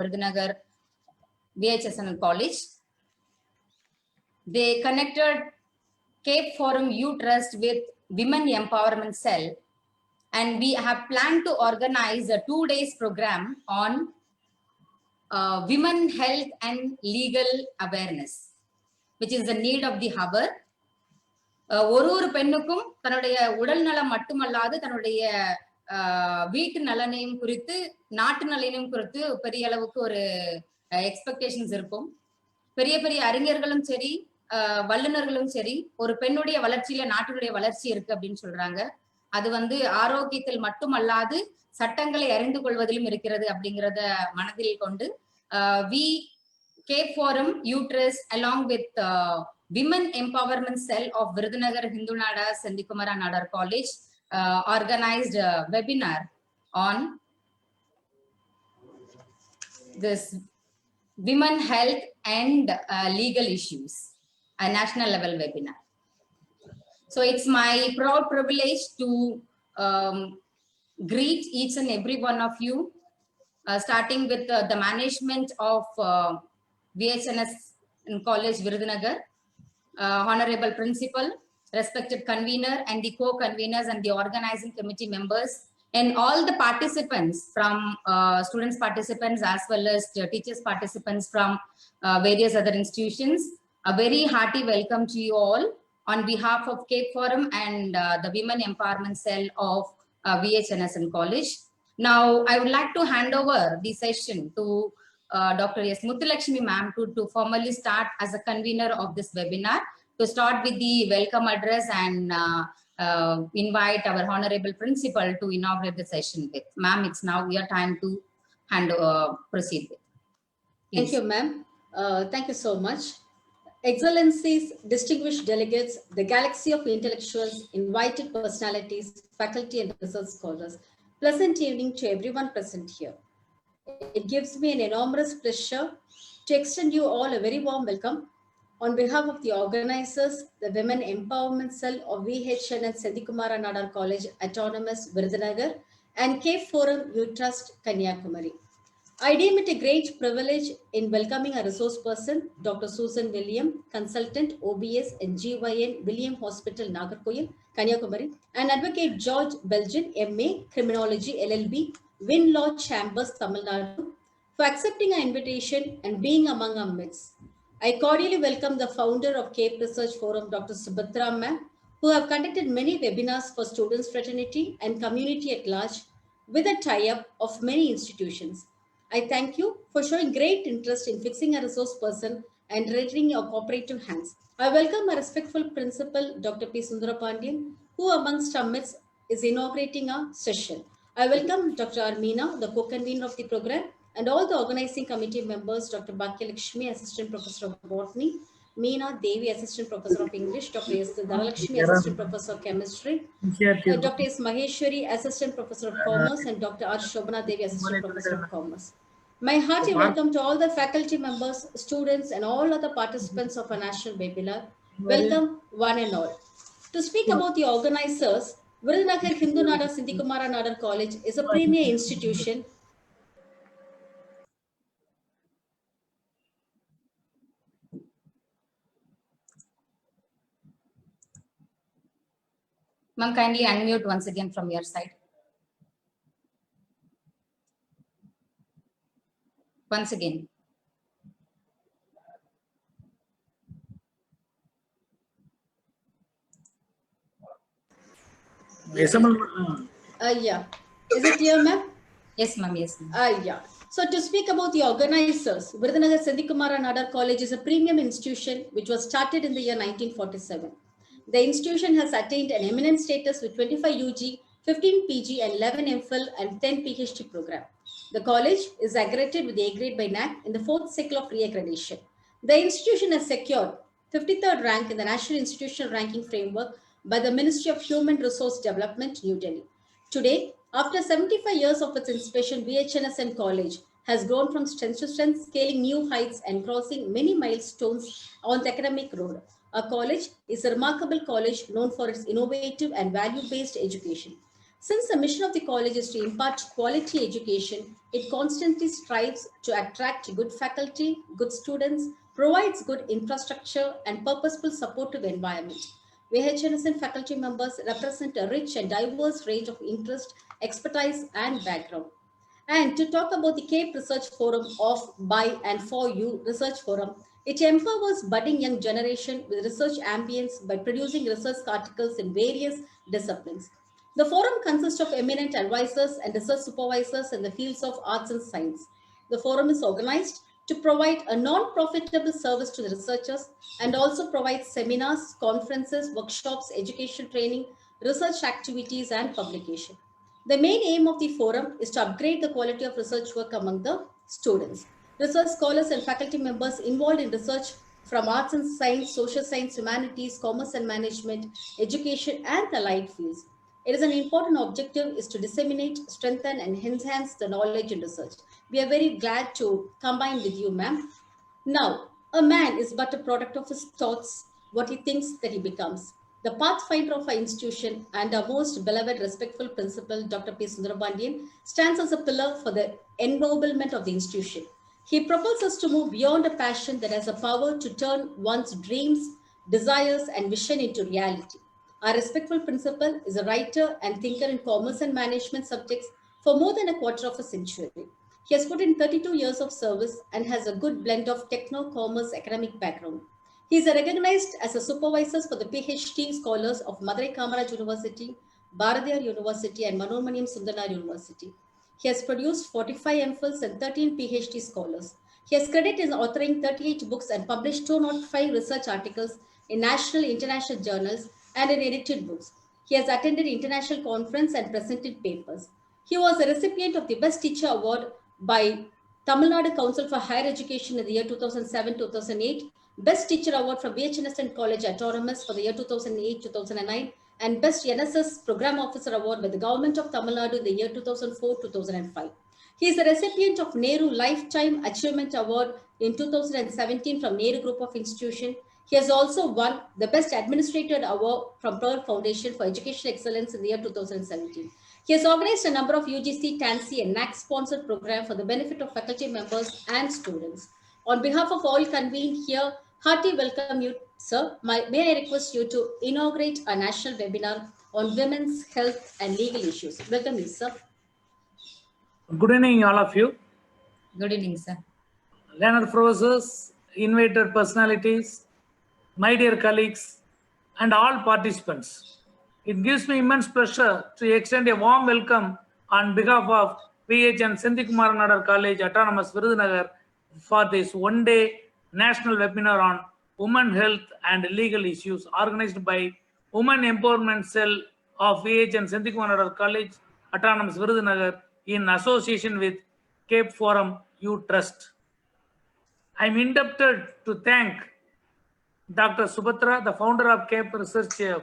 Virudunagar VHSNL College. They connected Cape Forum Youth Trust with Women Empowerment Cell, and we have planned to organize a 2 days program on women health and legal awareness, which is the need of the hour. ஒரு பெண்ணுக்கும் தன்னுடைய உடல் நலம் மட்டுமல்லாது தன்னுடைய வீட்டு நலனையும் குறித்து நாட்டு நலனையும் குறித்து பெரிய அளவுக்கு ஒரு எக்ஸ்பெக்டேஷன்ஸ் இருக்கும். பெரிய பெரிய அறிஞர்களும் சரி வல்லுநர்களும் சரி ஒரு பெண்ணுடைய வளர்ச்சியில நாட்டினுடைய வளர்ச்சி இருக்கு அப்படின்னு சொல்றாங்க. அது ஆரோக்கியத்தில் மட்டுமல்லாது சட்டங்களை அறிந்து கொள்வதிலும் இருக்கிறது அப்படிங்கிறத மனதில் கொண்டு we Cape Forum Youth Trust along with Women Empowerment Cell of Virudunagar Hindu Nada Sendikumara Nadar College organized a webinar on this women health and legal issues, a national level webinar. So it's my proud privilege to greet each and every one of you, starting with the management of VHNS College Virudunagar, Honorable Principal, respected convener and the co-conveners and the organizing committee members, and all the participants from students participants as well as teachers participants from various other institutions. A very hearty welcome to you all on behalf of Cape Forum and the Women Empowerment Cell of VHNSN College. Now, I would like to hand over the session to Dr. S. Muthulakshmi ma'am to formally start as a convener of this webinar, to start with the welcome address and invite our Honorable Principal to inaugurate the session with. Ma'am, it's now your time to proceed with. Please. Thank you, ma'am. Thank you so much. Excellencies, distinguished delegates, the galaxy of intellectuals, invited personalities, faculty and research scholars, pleasant evening to everyone present here. It gives me an enormous pleasure to extend you all a very warm welcome on behalf of the organizers, the Women Empowerment Cell of VHNS Sendikumara Nadar College Autonomous Virudunagar and Cape Forum Youth Trust Kanyakumari. I deem it a great privilege in welcoming a resource person, Dr. Susan William, consultant OBS and GYN William Hospital Nagarkoil, Kanyakumari, and Advocate George Belgian, MA, Criminology, LLB, Win Law Chambers, Tamil Nadu, for accepting our invitation and being among our midst. I cordially welcome the founder of Cape Research Forum, Dr. Subhadra ma'am, who have conducted many webinars for students fraternity and community at large with a tie-up of many institutions. I thank you for showing great interest in fixing a resource person and rendering your cooperative hands. I welcome our respectful principal, Dr. P. Sundarapandian, who amongst our midst is inaugurating our session. I welcome Dr. Armina, the co-convener of the program, and all the organizing committee members, Dr. Bhakya Lakshmi, Assistant Professor of Botany, Meena Devi, Assistant Professor of English, Dr. S. Dhanalakshmi, Assistant Professor of Chemistry, Dr. S. Maheshwari, Assistant Professor of Commerce, and Dr. R. Shobana Devi, Assistant Professor of Commerce. My hearty welcome to all the faculty members, students, and all other participants of our national webinar. Welcome one and all. To speak about the organizers, Virudunagar Hindu Nada Sendikumara Nadar College is a premier institution. Ma'am, kindly unmute once again from your side. Once again. Yeah. Is it clear, ma'am? Yes, ma'am. Yes, ma'am. Yeah. So to speak about the organizers, Virudunagar Sendikumara Nadar College is a premium institution which was started in the year 1947. The institution has attained an eminent status with 25 UG, 15 PG and 11 MPhil and 10 PhD program. The college is accredited with A grade by NAC in the 4th cycle of re-accreditation. The institution has secured 53rd rank in the National Institutional Ranking Framework by the Ministry of Human Resource Development, New Delhi. Today, after 75 years of its inspiration, VHNSN College has grown from strength to strength, scaling new heights and crossing many milestones on the academic road. Our college is a remarkable college known for its innovative and value-based education. Since the mission of the college is to impart quality education, it constantly strives to attract good faculty, good students, provides good infrastructure, and purposeful supportive environment. VHNSN faculty members represent a rich and diverse range of interest, expertise, and background. And to talk about the CAPE Research Forum of By and For You Research Forum, it empowers budding young generation with research ambience by producing research articles in various disciplines. The forum consists of eminent advisors and research supervisors in the fields of arts and science. The forum is organized to provide a non-profitable service to the researchers and also provides seminars, conferences, workshops, education training, research activities, and publication. The main aim of the forum is to upgrade the quality of research work among the students. Research scholars and faculty members involved in research from arts and science, social science, humanities, commerce and management, education, and the allied fields. It is an important objective is to disseminate, strengthen, and enhance the knowledge in research. We are very glad to combine with you, ma'am. Now, a man is but a product of his thoughts, what he thinks that he becomes. The pathfinder of our institution and our most beloved, respectful principal, Dr. P. Sundarabandyan, stands as a pillar for the ennoblement of the institution. He propels us to move beyond a passion that has a power to turn one's dreams, desires, and vision into reality. Our respectful principal is a writer and thinker in commerce and management subjects for more than a quarter of a century. He has put in 32 years of service and has a good blend of techno-commerce academic background. He is recognized as a supervisor for the PhD scholars of Madurai Kamaraj University, Bharathiar University, and Manoormaniam Sundarar University. He has produced 45 MPhils and 13 PhD scholars. He has credit in authoring 38 books and published 205 research articles in national and international journals and in edited books. He has attended international conference and presented papers. He was a recipient of the Best Teacher Award by Tamil Nadu Council for Higher Education in the year 2007-2008, Best Teacher Award from VHNSN College Autonomous for the year 2008-2009, and Best NSS Program Officer Award by the Government of Tamil Nadu in the year 2004-2005. He is a recipient of Nehru Lifetime Achievement Award in 2017 from Nehru Group of Institutions. He has also won the Best Administrator Award from Pearl Foundation for Education Excellence in the year 2017. He has organized a number of UGC, TANSI, and NAC sponsored programs for the benefit of faculty members and students. On behalf of all convened here, hearty welcome you, sir. May I request you to inaugurate a national webinar on women's health and legal issues. Welcome you, sir. Good evening, all of you. Good evening, sir. Learned professors, invited personalities, my dear colleagues, and all participants. It gives me immense pleasure to extend a warm welcome on behalf of VHN Senthilkumar Nadar College Autonomous Virudhunagar for this one-day national webinar on women health and legal issues organized by Women Empowerment Cell of VHN Senthilkumar Nadar College Autonomous Virudhunagar in association with CAPE Forum U Trust. I am indebted to thank Dr. Subhatra, the founder of CAPE Research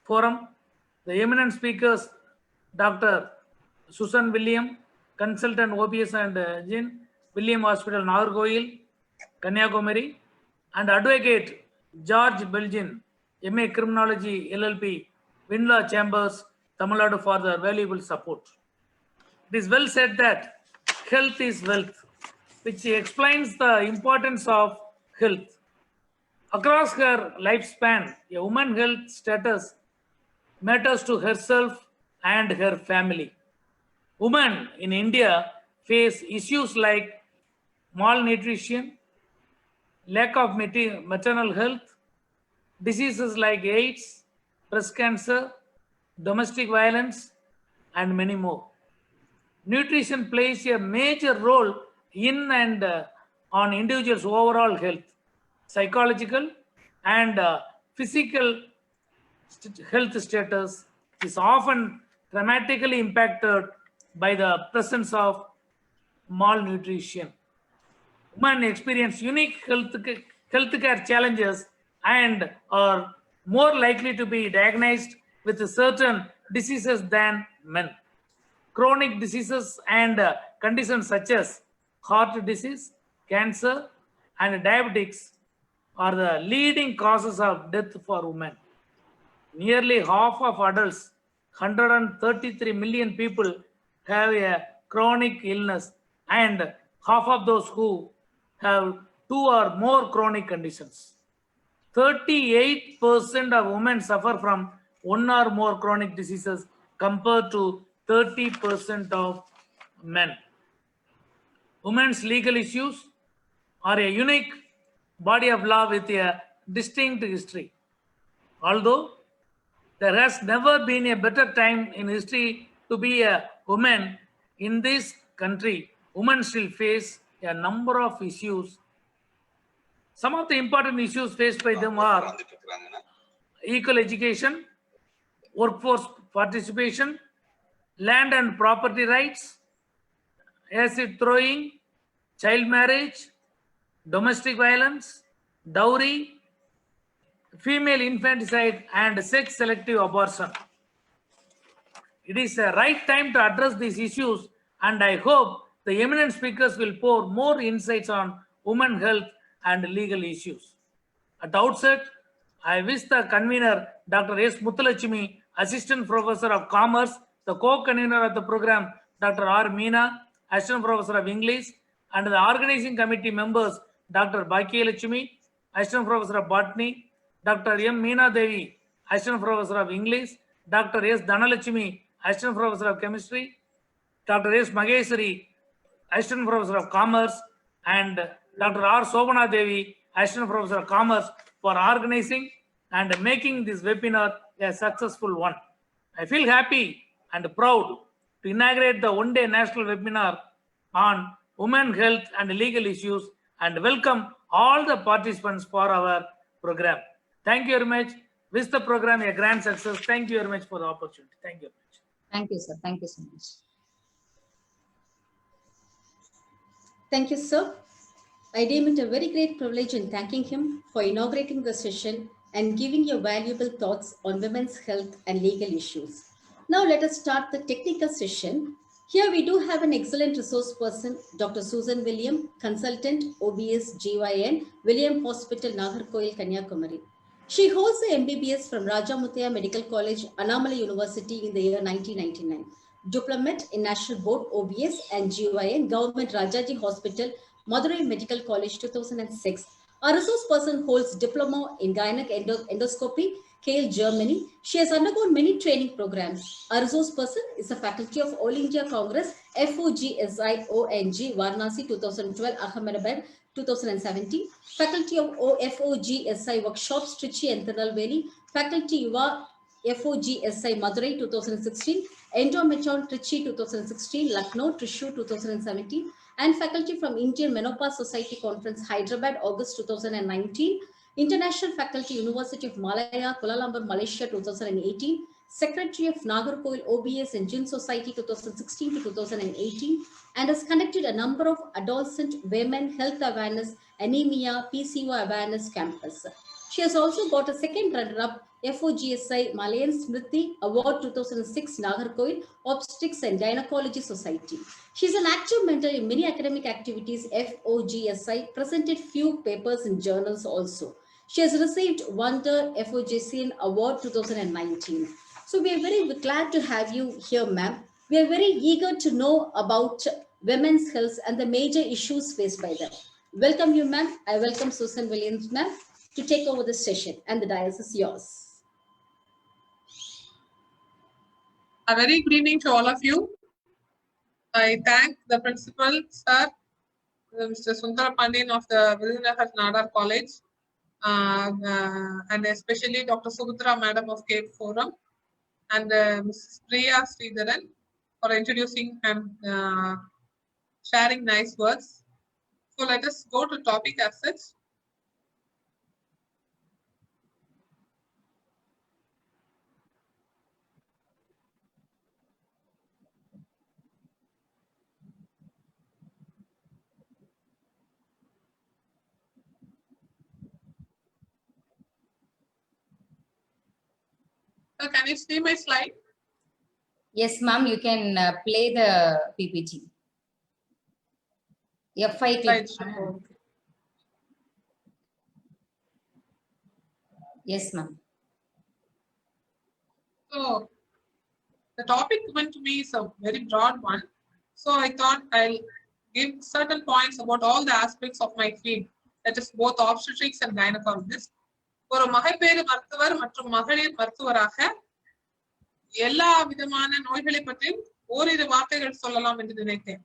Forum, the eminent speakers, Dr. Susan William, consultant OPS and Gin, William Hospital, Nagarkoil, Kanyakumari, and advocate George Belgin, MA Criminology LLP, Windlaw Chambers, Tamil Nadu for their valuable support. It is well said that health is wealth, which explains the importance of health. Across her lifespan, a woman's health status matters to herself and her family. Women in India face issues like malnutrition, lack of maternal health, diseases like AIDS, breast cancer, domestic violence, and many more. Nutrition plays a major role in and on individuals' overall health, psychological and physical health status is often dramatically impacted by the presence of malnutrition. Women experience unique healthcare challenges and are more likely to be diagnosed with certain diseases than men. Chronic diseases and conditions such as heart disease, cancer, and diabetics are the leading causes of death for women. Nearly half of adults 133 million people have a chronic illness, and half of those who have two or more chronic conditions. 38% of women suffer from one or more chronic diseases compared to 30% of men. Women's legal issues are a unique body of law with a distinct history. Although there has never been a better time in history to be a woman in this country, women still face a number of issues. Some of the important issues faced by them are equal education, workforce participation, land and property rights, acid throwing, child marriage, domestic violence, dowry, female infanticide, and sex selective abortion. It is the right time to address these issues, and I hope the eminent speakers will pour more insights on women health and legal issues. At the outset, I wish the convener, Dr. S. Muthulakshmi, Assistant Professor of Commerce, the co-convener of the program, Dr. R. Meena, Assistant Professor of English, and the organizing committee members, Dr. Bhagyalakshmi, Assistant Professor of Botany, Dr. M. Meena Devi, Assistant Professor of English, Dr. S. Dhanalakshmi, Assistant Professor of Chemistry, Dr. S. Mageshwari, Assistant Professor of Commerce, and Dr. R. Sobhana Devi, Assistant Professor of Commerce, for organizing and making this webinar a successful one. I feel happy and proud to inaugurate the one-day national webinar on women health and legal issues, and welcome all the participants for our program. Thank you very much. Wish the program a grand success. Thank you very much for the opportunity. Thank you very much. Thank you, sir. Thank you so much. Thank you, sir. I deem it a very great privilege in thanking him for inaugurating the session and giving your valuable thoughts on women's health and legal issues. Now let us start the technical session. Here we do have an excellent resource person, Dr. Susan William, consultant, OBS GYN, William Hospital, Nagarkoil, Kanyakumari. She holds the MBBS from Rajamuthiya Medical College, Annamalai University in the year 1999. Diplomat in National Board, OBS and GYN, Government Rajaji Hospital, Madurai Medical College, 2006. Our resource person holds Diploma in Gynec Endoscopy, KL, Germany. She has undergone many training programs. Our resource person is a faculty of All India Congress, FOGSI ONG, Varanasi, 2012, Ahmedabad, 2017. Faculty of FOGSI Workshops, Trichy and Tirunelveli. Faculty Yuva FOGSI Madurai, 2016. Endometron, Trichy, 2016. Lucknow, Trishu, 2017. And faculty from Indian Menopause Society Conference, Hyderabad, August 2019. International Faculty, University of Malaya, Kuala Lumpur, Malaysia, 2018. Secretary of Nagarkoil OBS and Gyn Society, 2016 to 2018. And has conducted a number of adolescent women health awareness, anemia, PCO awareness campus. She has also got a second runner-up FOGSI Malayan Smriti Award 2006 Nagarkoil Obstetrics and Gynecology Society. She is an active mentor in many academic activities. FOGSI presented few papers in journals also. She has received Wonder FOGSI Award 2019. So we are very glad to have you here, ma'am. We are very eager to know about women's health and the major issues faced by them. Welcome you, ma'am. I welcome Susan Williams, ma'am, to take over the session, and the dais is yours. A very good evening to all of you. I thank the principal, sir, Mr. Sundara Pandyan of the Virudhunagar Nadar College, and especially Dr. Subhadra, Madam of CAPE Forum, and Mrs. Priya Sridharan for introducing and sharing nice words. So let us go to topic as such. So can you see my slide? Yes, ma'am, you can play the PPT. F5 click. Slideshow. Yes, ma'am. So the topic given to me is a very broad one. So I thought I'll give certain points about all the aspects of my field, that is both obstetrics and gynecologist. ஒரு மகப்பேறு மருத்துவர் மற்றும் மகளிர் மருத்துவராக எல்லா விதமான நோய்களை பற்றி ஓரிரு வார்த்தைகள் சொல்லலாம் என்று நினைத்தேன்.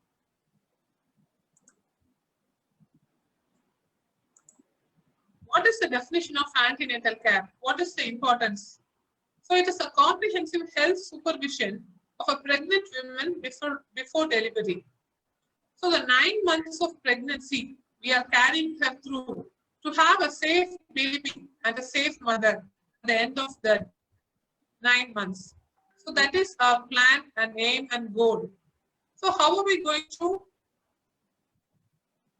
What is the definition of antenatal care? What is the importance? So it is a comprehensive health supervision of a pregnant woman before delivery. So the 9 months of pregnancy, we are carrying her through to have a safe baby and a safe mother at the end of the 9 months. So that is our plan and aim and goal. So how are we going to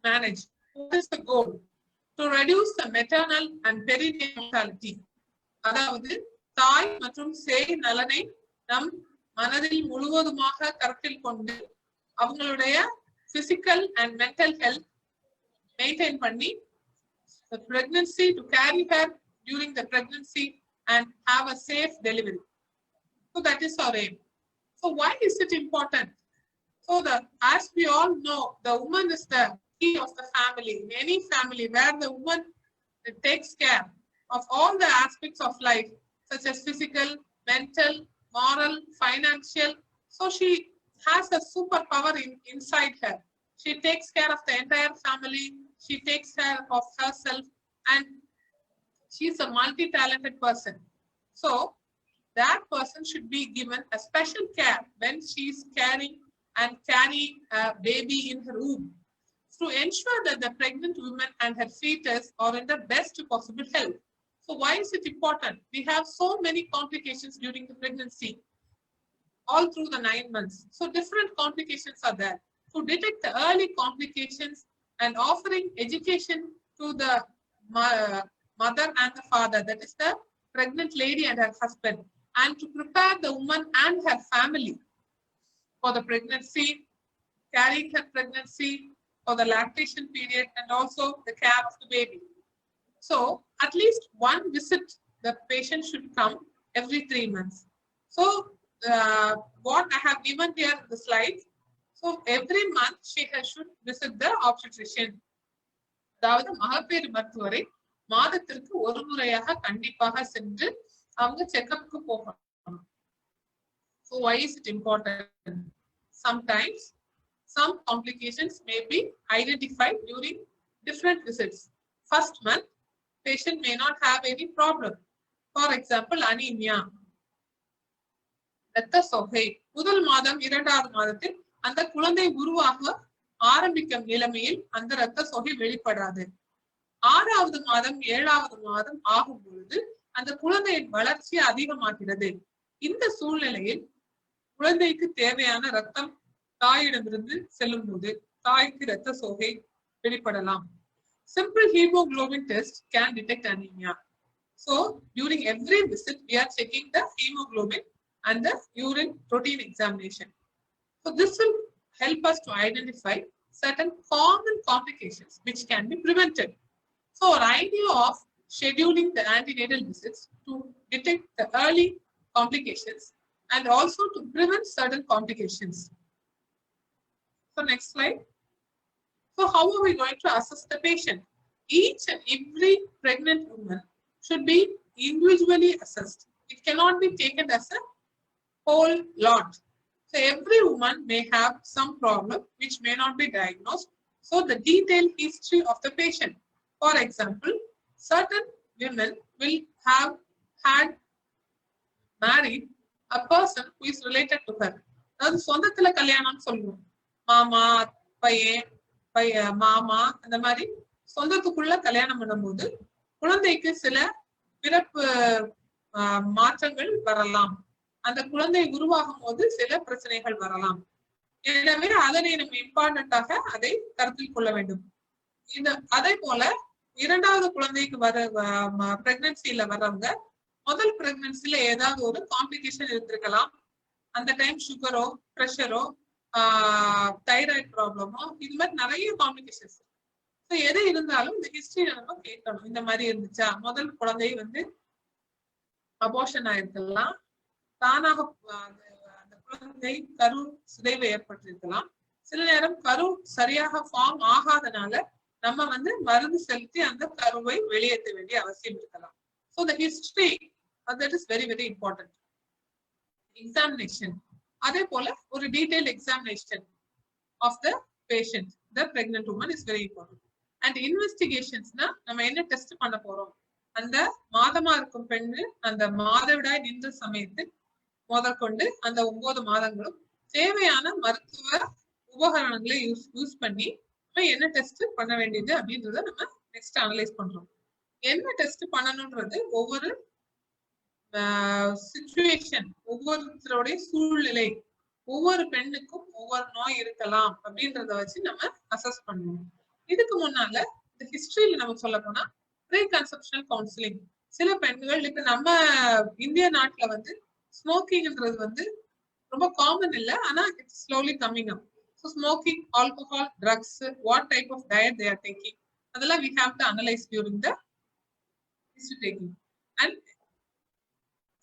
manage? What is the goal? To reduce the maternal and perinatal mortality. அதாவது தாய் மற்றும் சேய் நலனை நம் மனதில் முழுவதுமாக கருத்தில் கொண்டு அவங்களுடைய physical and mental health maintain பண்ணி the pregnancy, to carry her during the pregnancy and have a safe delivery. So that is our aim. So why is it important? So as we all know, the woman is the key of the family. In any family where the woman takes care of all the aspects of life, such as physical, mental, moral, financial. So she has a superpower inside her. She takes care of the entire family. She takes care of herself, and she's a multi-talented person. So that person should be given a special care when she's carrying a baby in her womb, to ensure that the pregnant woman and her fetus are in the best possible health. So why is it important? We have so many complications during the pregnancy, all through the 9 months. So different complications are there. To detect the early complications and offering education to the mother and the father, that is the pregnant lady and her husband, and to prepare the woman and her family for the pregnancy, carrying her pregnancy, for the lactation period, and also the care of the baby. So at least one visit the patient should come every 3 months. So what I have given here in the slide, so every month she should visit the obstetrician. அதாவது மகப்பேறு மருத்துவரை மாதத்திற்கு ஒரு முறையாக கண்டிப்பாக சென்று அவங்க செக்கப்புக்கு போகணும். So why is it important? Sometimes some complications may be identified during different visits. First month, patient may not have any problem. For example, anemia. இரத்த சோகை. முதல் மாதம் 2வது மாதத்தில் அந்த குழந்தை உருவாக ஆரம்பிக்கும் நிலைமையில் அந்த இரத்த சோகை வெளிப்படாது. 6வது மாதம் 7வது மாதம் ஆகும் பொழுது அந்த குழந்தையின் வளர்ச்சி அதிகமாகிறது. இந்த சூழ்நிலையில் குழந்தைக்கு தேவையான ரத்தம் தாயிடமிருந்து செல்லும் போது தாய்க்கு இரத்த சோகை வெளிப்படலாம். Simple hemoglobin test can detect anemia. So during every visit, we are checking the hemoglobin and the urine protein examination. So this will help us to identify certain common complications which can be prevented. So our idea of scheduling the antenatal visits to detect the early complications and also to prevent certain complications. So next slide. So how are we going to assess the patient? Each and every pregnant woman should be individually assessed. It cannot be taken as a whole lot. So every woman may have some problem which may not be diagnosed. So the detailed history of the patient. For example, certain women will have had married a person who is related to her. அதாவது சொந்தத்துல கல்யாணம் சொல்லுவோம். மாமா, பையன், மாமா, அந்த மாதிரி சொந்தத்துக்குள்ள கல்யாணம் பண்ணும்போது குழந்தைக்கு சில பிறப்பு மாற்றங்கள் வரலாம். அந்த குழந்தை உருவாகும் போது சில பிரச்சனைகள் வரலாம். எனவே அதனை நம்ம இம்பார்ட்டன்டாக அதை கருத்தில் கொள்ள வேண்டும். அதே போல 2வது குழந்தைக்கு பிரெக்னன்சில வர்றவங்க முதல் பிரெக்னன்சில ஏதாவது ஒரு காம்ப்ளிகேஷன் இருந்திருக்கலாம். அந்த டைம் சுகரோ, பிரஷரோ, தைராய்டு ப்ராப்ளமோ, இது மாதிரி நிறைய காம்ப்ளிகேஷன்ஸ். ஸோ எது இருந்தாலும் இந்த ஹிஸ்டரியில நம்ம கேட்கணும். இந்த மாதிரி இருந்துச்சா, முதல் குழந்தை அபோர்ஷன் ஆயிருக்கலாம், தானாக குழந்தை கரு சிதைவு ஏற்பட்டிருக்கலாம். சில நேரம் கரு சரியாக ஃபார்ம் ஆகாதனால நம்ம வந்து மருந்து செலுத்தி அந்த கருவை வெளியேற்ற வேண்டிய அவசியம் இருக்கலாம். So the history that is very very important. Examination, அதே போல ஒரு detailed examination of the patient, the pregnant woman is very important. And investigations na நம்ம என்ன டெஸ்ட் பண்ண போறோம், அந்த மாதமா இருக்கும் பெண்ணு அந்த மாதவிடாய் நின்ற சமயத்தில் முதற்கொண்டு அந்த 9 மாதங்களும் தேவையான மருத்துவ உபகரணங்களை யூஸ் பண்ணி நம்ம என்ன டெஸ்ட் பண்ண வேண்டியது அப்படின்றத நம்ம நெக்ஸ்ட் அனலைஸ் பண்றோம். என்ன டெஸ்ட் பண்ணணும்ன்றது ஒவ்வொரு சிச்சுவேஷன், ஒவ்வொருத்தருடைய சூழ்நிலை, ஒவ்வொரு பெண்ணுக்கும் ஒவ்வொரு நோய் இருக்கலாம் அப்படின்றத வச்சு நம்ம அசஸ் பண்ணுவோம். இதுக்கு முன்னால இந்த ஹிஸ்டரியில நம்ம சொல்ல போனா ப்ரீ கன்செப்ஷனல் கவுன்சிலிங், சில பெண்கள் இப்ப நம்ம இந்திய நாட்டுல வந்து ஸ்மோக்கிங்ன்றது வந்து ரொம்ப காமன் இல்ல, ஆனா it's slowly coming up. So smoking, alcohol, drugs, what type of diet they are taking, அதெல்லாம் we have to analyze during the history taking. And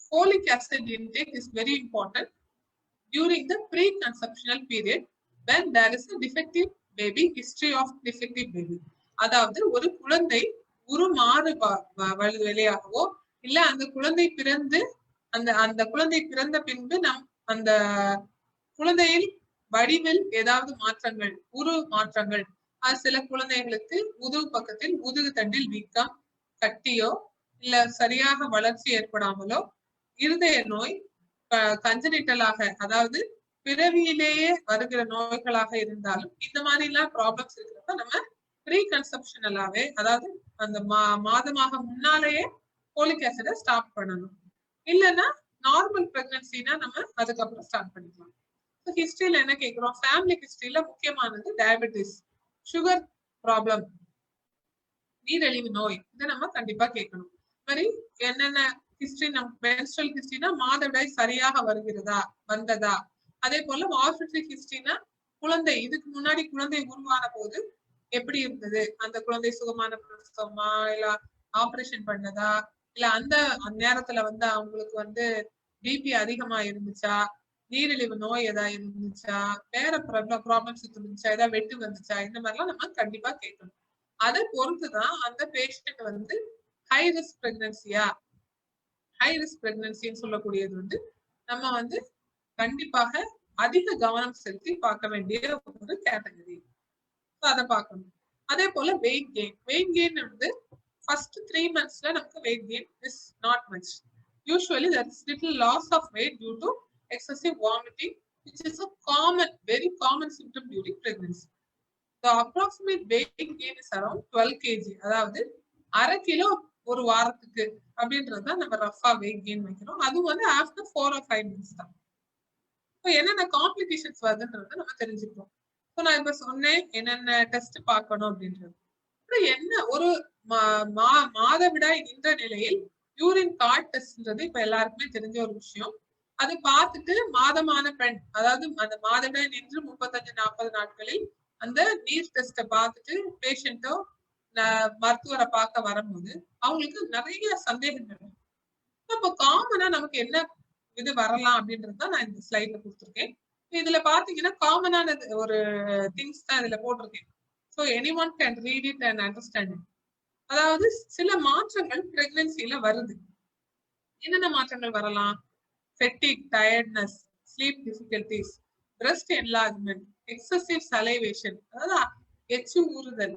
folic acid intake is very important during the pre-conceptional period when there is a defective baby, history of defective baby. அதாவது ஒரு குழந்தை உருமாறு வெளியாகவோ இல்ல அந்த குழந்தை பிறந்து அந்த குழந்தை பிறந்த பின்பு நம் அந்த குழந்தையில் வடிவில் ஏதாவது மாற்றங்கள், உரு மாற்றங்கள், அது சில குழந்தைகளுக்கு முதுகு பக்கத்தில் முதுகு தண்டில் வீக்கம், கட்டியோ இல்ல சரியாக வளர்ச்சி ஏற்படாமலோ, இருதய நோய் கஞ்சனிட்டலாக அதாவது பிறவியிலேயே வருகிற நோய்களாக இருந்தாலும் இந்த மாதிரி எல்லாம் ப்ராப்ளம்ஸ் இருக்கிறப்ப நம்ம ப்ரீ கன்செப்ஷனலாவே அதாவது அந்த மாதமாக முன்னாலேயே ஃபோலிக் ஆசிட ஸ்டாப் பண்ணணும். இல்லைன்னா நார்மல் பிரெக்னன்சினா நம்ம அதுக்கப்புறம் ஸ்டார்ட் பண்ணிக்கலாம். ஹிஸ்டரியில என்ன கேட்கிறோம், ஃபேமிலி ஹிஸ்டரியில முக்கியமானது டயபெட்டிஸ், சுகர் ப்ராப்ளம், நீரிழிவு நோய், இதை நம்ம கண்டிப்பா கேட்கணும். மாதிரி என்னென்ன ஹிஸ்டரி, நம்ம மென்ஸ்ட்ரல் ஹிஸ்டரினா மாதவிடாய் சரியாக வருகிறதா வந்ததா, அதே போல ஆர்பிட்ரி ஹிஸ்டரினா குழந்தை இதுக்கு முன்னாடி குழந்தை உருவான போது எப்படி இருந்தது, அந்த குழந்தை சுகமான பிரசவமா இல்ல ஆபரேஷன் பண்ணதா, இல்ல அந்த நேரத்துல வந்து அவங்களுக்கு வந்து பிபி அதிகமா இருந்துச்சா, நீரிழிவு நோய் ஏதாவது இருந்துச்சா, வேற ப்ராப்ளம்ஸ் இருந்துச்சா, ஏதாவது வெட்டு வந்துச்சா, இந்த மாதிரிலாம் நம்ம கண்டிப்பா கேட்கணும். அதை பொறுத்துதான் அந்த பேஷண்ட் வந்து ஹை ரிஸ்க் பிரெக்னன்சியா, ஹை ரிஸ்க் பிரெக்னன்சின்னு சொல்லக்கூடியது வந்து நம்ம வந்து கண்டிப்பாக அதிக கவனம் செலுத்தி பார்க்க வேண்டிய ஒரு கேட்டகரி. அதை பார்க்கணும். அதே போல வெயிட் கெயின், வெயிட் கெயின் வந்து ஃபர்ஸ்ட் 3 monthsல நமக்கு weight gain is not much. Usually there is little loss of weight due to excessive vomiting, which is a very common symptom during pregnancy. The approximate weight gain is around 12 kg, அதாவது 1/2 kilo ஒரு வாரத்துக்கு அப்படின்றத நம்ம Rafah weight gain வைக்கிறோம். அது வந்து after 4 or 5 months தான். இப்போ என்னென்ன காம்ப்ளிகேஷன்ஸ் வருதுன்றத நம்ம தெரிஞ்சுக்கிறோம். ஸோ நான் இப்ப சொன்னேன் என்னென்ன டெஸ்ட் பார்க்கணும் அப்படின்றது. என்ன ஒரு மாதவிடாய் நின்ற நிலையில் யூரின் கார்ட் டெஸ்ட்ன்றது இப்ப எல்லாருக்குமே தெரிஞ்ச ஒரு விஷயம். அது பார்த்துட்டு மாதமான பெண், அதாவது அந்த மாதவிடாய் நின்று 35-40 நாட்களில் அந்த நீர் டெஸ்ட பார்த்துட்டு பேஷண்டோ மருத்துவரை பார்க்க வரும்போது அவங்களுக்கு நிறைய சந்தேகங்கள். அப்போ காமனா நமக்கு என்ன இது வரலாம் அப்படின்றதுதான் நான் இந்த ஸ்லைட்ல கொடுத்துருக்கேன். இதுல பாத்தீங்கன்னா காமனான ஒரு திங்ஸ் தான் இதுல போட்டிருக்கேன். So anyone can read it and understand it. அதாவது சில மாற்றங்கள் பிரெக்னன்சில வருது. என்னென்ன மாற்றங்கள் வரலாம்? fatigue, tiredness, sleep difficulties, breast enlargement, excessive salivation, அதாவது எச்சு ஊறுதல்,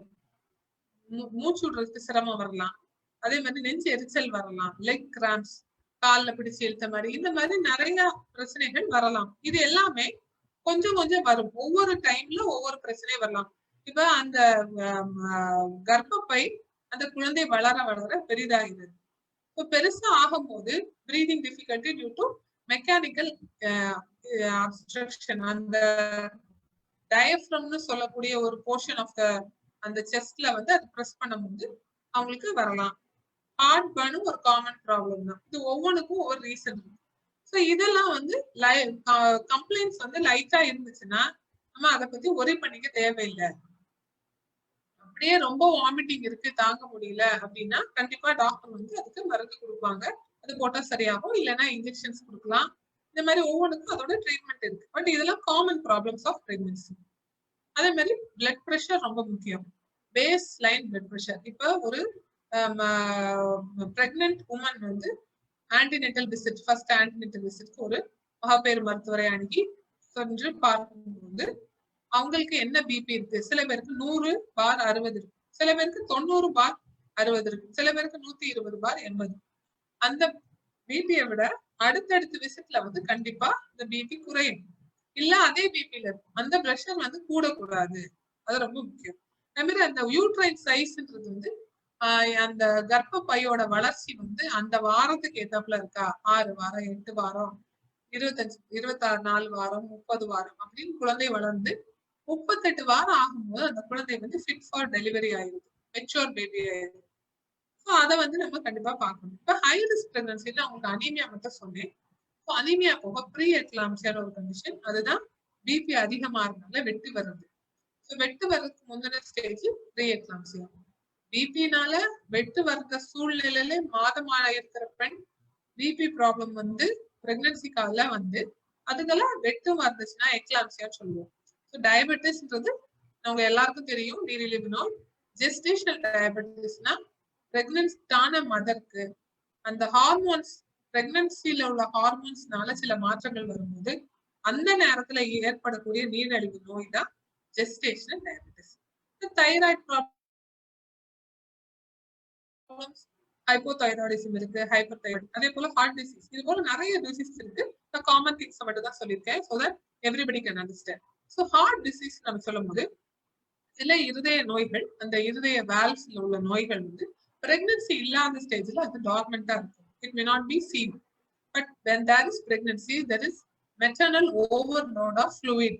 மூச்சு விடுறதுக்கு சிரமம் வரலாம். அதே மாதிரி நெஞ்சு எரிச்சல் வரலாம், லெக் கிராம்ஸ், கால்ல பிடிச்சு இழுத்த மாதிரி, இந்த மாதிரி நிறைய பிரச்சனைகள் வரலாம். இது எல்லாமே கொஞ்சம் கொஞ்சம் வரும். ஒவ்வொரு டைம்ல ஒவ்வொரு பிரச்சனை வரலாம். இப்ப அந்த கர்ப்பப்பை அந்த குழந்தை வளர வளர பெரிதாகிறது. இப்போ பெருசா ஆகும்போது breathing difficulty due to mechanical obstruction, அந்த டயஃப்ரம்னு சொல்லக்கூடிய ஒரு போர்ஷன் ஆஃப் த அந்த செஸ்ட்ல வந்து அது பிரஸ் பண்ணும்போது அவங்களுக்கு வரலாம். ஹார்ட் பர்னும் ஒரு காமன் ப்ராப்ளம் தான். இது ஒவ்வொன்றுக்கும் ஒவ்வொரு ரீசன் இருக்கு. ஸோ இதெல்லாம் வந்து கம்ப்ளைண்ட்ஸ் வந்து லைட்டா இருந்துச்சுன்னா நம்ம அதை பத்தி ஒரே பண்ணிக்க தேவையில்லை. அப்படியே ரொம்ப வாமிட்டிங் இருக்கு, தாங்க முடியல அப்படின்னா கண்டிப்பா டாக்டர் வந்து அதுக்கு மருந்து கொடுப்பாங்க. அது போட்டா சரியாகும், இல்லைன்னா இன்ஜெக்ஷன்ஸ் கொடுக்கலாம். இந்த மாதிரி ஒவ்வொன்றுக்கும் அதோட ட்ரீட்மெண்ட் இருக்கு. பட் இதெல்லாம் காமன் ப்ராப்ளம்ஸ் ஆஃப் பிரெக்னன்சி. அதே மாதிரி பிளட் ப்ரெஷர் ரொம்ப முக்கியம். Baseline blood pressure. இப்போ ஒரு பிரெக்னன்ட் உமன் வந்து ஆன்டிநெட்டல் விசிட், ஃபர்ஸ்ட் ஆன்டிநெட்டல் விசிட்க்கு ஒரு மகப்பேறு மருத்துவரை அணுகி சென்று பார்க்கும்போது அவங்களுக்கு என்ன பிபி இருக்கு. சில பேருக்கு 100/60 இருக்கு, சில பேருக்கு 90/60 இருக்கு, சில பேருக்கு 120/80. அந்த பிபியை விட அடுத்தடுத்த விசிட்ல வந்து கண்டிப்பா இந்த பிபி குறையும். இல்ல அதே பிபில இருக்கும். அந்த பிரஷர் வந்து கூடக்கூடாது. அது ரொம்ப முக்கியம். அதே மாதிரி அந்த யூட்ரைன் சைஸ்ன்றது வந்து அந்த கர்ப்ப பையோட வளர்ச்சி வந்து அந்த வாரத்துக்கு ஏத்தாப்புல இருக்கா, 6 வாரம், 8 வாரம், 25, 26 வாரம், 30 வாரம் அப்படின்னு குழந்தை வளர்ந்து 38 வாரம் ஆகும்போது அந்த குழந்தை வந்து ஃபிட் ஃபார் டெலிவரி ஆயிருது, மெச்சூர் பேபி ஆயிருது. ஸோ அதை வந்து நம்ம கண்டிப்பா பார்க்கணும். இப்போ ஹை ரிஸ்க் பிரெக்னன்சில அவங்களுக்கு அனீமியா மட்டும் சொன்னேன். ஸோ அனீமியா போக ப்ரீ எக்லாம்சியான ஒரு கண்டிஷன், அதுதான் பிபி அதிகமா இருந்தால வெட்டு வருது. ஸோ வெட்டு வர்றதுக்கு முந்தின ஸ்டேஜ் ப்ரீ எக்லாம்சியா. பிபினால வெட்டு வர்ற சூழ்நிலையில மாதமாக இருக்கிற பெண் பிபி ப்ராப்ளம் வந்து பிரெக்னன்சி கால வந்து அதுக்கெல்லாம் வெட்டு வந்துச்சுன்னா எக்லாம்சியா சொல்லுவோம். ஸோ டயபெட்டிஸ்ன்றது அவங்க எல்லாருக்கும் தெரியும், நீரிழிவு நோய். ஜெஸ்டேஷனல் டயபெட்டிஸ்னா பிரெக்னன்சியான மதருக்கு அந்த ஹார்மோன்ஸ், பிரெக்னன்சில உள்ள ஹார்மோன்ஸ்னால சில மாற்றங்கள் வரும்போது அந்த நேரத்துல ஏற்படக்கூடிய நீரிழிவு நோய் தான் gestational diabetes. Thyroid problems, hypothyroidism இருக்கு, ஹைப்பர் தைராய்டு, அதே போல ஹார்ட் டிசீஸ், இது போல நிறைய டிசீஸ் இருக்கு. நான் காமன் திங்ஸ் மட்டும் தான் சொல்லியிருக்கேன், so that everybody can understand. So heart disease நம்ம சொல்லும் போது சில இருதய நோய்கள், அந்த இருதய வால்வ்ஸ்ல உள்ள நோய்கள் வந்து பிரெக்னன்சி இல்லாத ஸ்டேஜ்ல அது டார்மெண்டா இருக்கும். It may not be seen, but when there is pregnancy, there is maternal overload of fluid,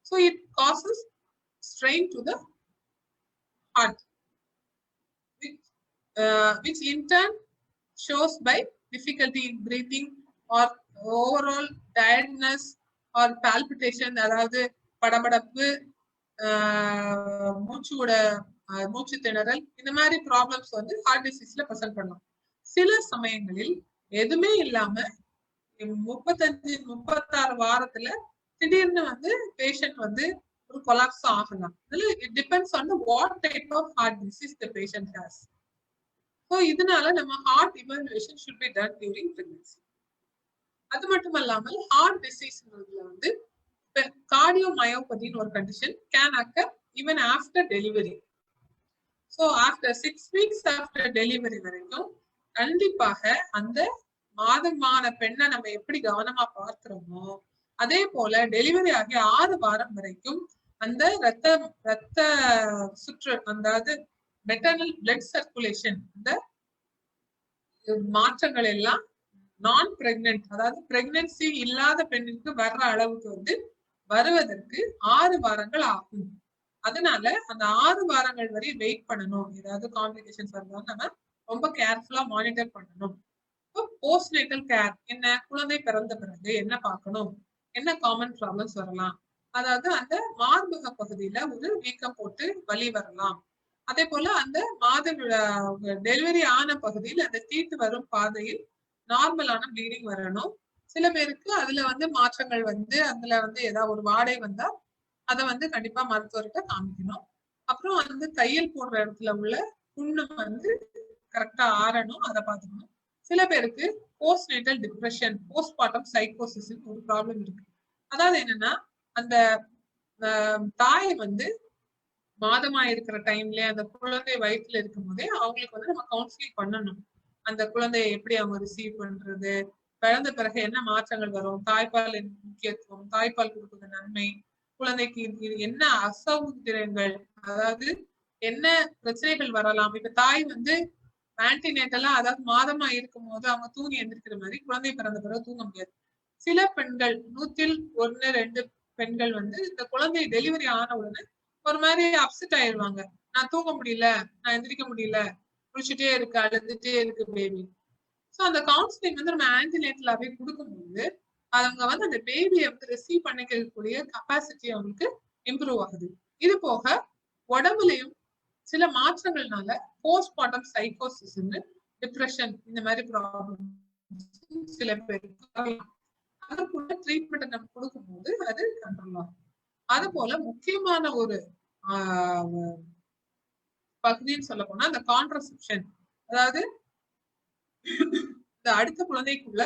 so it causes strain to the heart, which in turn shows by difficulty in breathing or overall tiredness or palpitation, அதாவது படபடப்பு, மூச்சு திணறல், இந்த மாதிரி problems வந்து heart டிசீஸ்ல present பண்ணலாம். சில சமயங்களில் எதுவுமே இல்லாம 35-36 வாரத்துல திடீர்னு வந்து பேஷண்ட் வந்து ஒரு கொலாப்ஸ் ஆகலாம். It depends on what type of heart disease the patient has. So இதனால நம்ம heart evaluation should be done during pregnancy. அது மட்டும் இல்லாமல் ஹார்ட் டிசீஸ்ன்றதுல வந்து கார்டியோமயோபதின்னு ஒரு condition can occur even after delivery. So after 6 weeks after delivery வரைக்கும் கண்டிப்பாக அந்த மாதமான பெண்ணை நம்ம எப்படி கவனமா பார்க்கிறோமோ அதே போல டெலிவரி ஆகிய 6 வாரம் வரைக்கும் அந்த ரத்த சுற்று, அதாவது மெட்டர்னல் பிளட் சர்க்குலேஷன், இந்த மாற்றங்கள் எல்லாம் நான் பிரெக்னன்ட், அதாவது பிரெக்னன்சி இல்லாத பெண்ணுக்கு வர்ற அளவுக்கு வந்து வருவதற்கு 6 வாரங்கள் ஆகும். அதனால அந்த 6 வாரங்கள் வரை வெயிட் பண்ணணும். ஏதாவது காம்ப்ளிகேஷன்ஸ் வந்தாலும் நம்ம ரொம்ப கேர்ஃபுல்லா மானிட்டர் பண்ணணும். போஸ்ட்நேட்டல் கேர் என்ன, குழந்தை பிறந்த பிறகு என்ன பார்க்கணும், என்ன காமன் ப்ராப்ளம்ஸ் வரலாம். அதாவது அந்த மார்பக பகுதியில ஒரு வீக்கம் போட்டு வலி வரலாம். அதே போல அந்த டெலிவரி ஆன பகுதியில் அந்த தீட்டு வரும் பாதையில் நார்மலான ப்ளீடிங் வரணும். சில பேருக்கு அதுல வந்து மாற்றங்கள் வந்து அதுல வந்து ஏதாவது ஒரு வாடை வந்தா அதை வந்து கண்டிப்பா மருத்துவர்கிட்ட காமிக்கணும். அப்புறம் வந்து தையல் போடுற இடத்துல உள்ள புண்ணு வந்து கரெக்டா ஆறணும், அதை பார்த்துக்கணும். சில பேருக்கு போஸ்ட்நேட்டல் டிப்ரெஷன், போஸ்ட்மார்ட்டம் சைக்கோசிஸ் ஒரு ப்ராப்ளம் இருக்கு. அதாவது என்னன்னா அந்த தாய் வந்து மாதமா இருக்கிற டைம்ல அந்த குழந்தை வயிற்றுல இருக்கும் போதே அவங்களுக்கு வந்து நம்ம கவுன்சிலிங் பண்ணணும். அந்த குழந்தையை எப்படி அவங்க ரிசீவ் பண்றது, பிறந்த பிறகு என்ன மாற்றங்கள் வரும், தாய்ப்பால் முக்கியத்துவம், தாய்ப்பால் கொடுக்குற நன்மை, குழந்தைக்கு என்ன அசௌகரியங்கள், அதாவது என்ன பிரச்சனைகள் வரலாம். இப்ப தாய் வந்து ஆன்டிநேட்டலா, அதாவது மாதமா இருக்கும் போது அவங்க தூங்கி எந்திரிக்கிற மாதிரி குழந்தை பிறந்த பிறகு தூங்க முடியாது. சில பெண்கள் 100-2 பெண்கள் வந்து இந்த குழந்தை டெலிவரி ஆன உடனே ஒரு மாதிரி அப்செட் ஆயிடுவாங்க. நான் தூங்க முடியல, நான் எந்திரிக்க முடியல, குளிச்சுட்டே இருக்கு, அழுதுட்டே இருக்கு பேபி. சோ அந்த கவுன்சிலிங் வந்து நம்ம ஆன்டிநேட்டலாவே கொடுக்கும்போது அவங்க வந்து அந்த பேபியை வந்து ரிசீவ் பண்ணிக்கக்கூடிய கெப்பாசிட்டி அவங்களுக்கு இம்ப்ரூவ் ஆகுது. இது போக உடம்புலையும் சில மாற்றங்கள்னால போஸ்ட்மார்ட்டம் சைக்கோசிஸ், டிப்ரெஷன், இந்த மாதிரி ப்ராப்ளம் சில பேருக்கு. அதற்குள்ள ட்ரீட்மெண்ட் நம்ம கொடுக்கும்போது அது கண்ட்ரோல் ஆகும். அது போல முக்கியமான ஒரு பகுதின்னு சொல்ல போனா அந்த கான்ட்ரசெப்ஷன், அதாவது இந்த அடுத்த குழந்தைக்குள்ள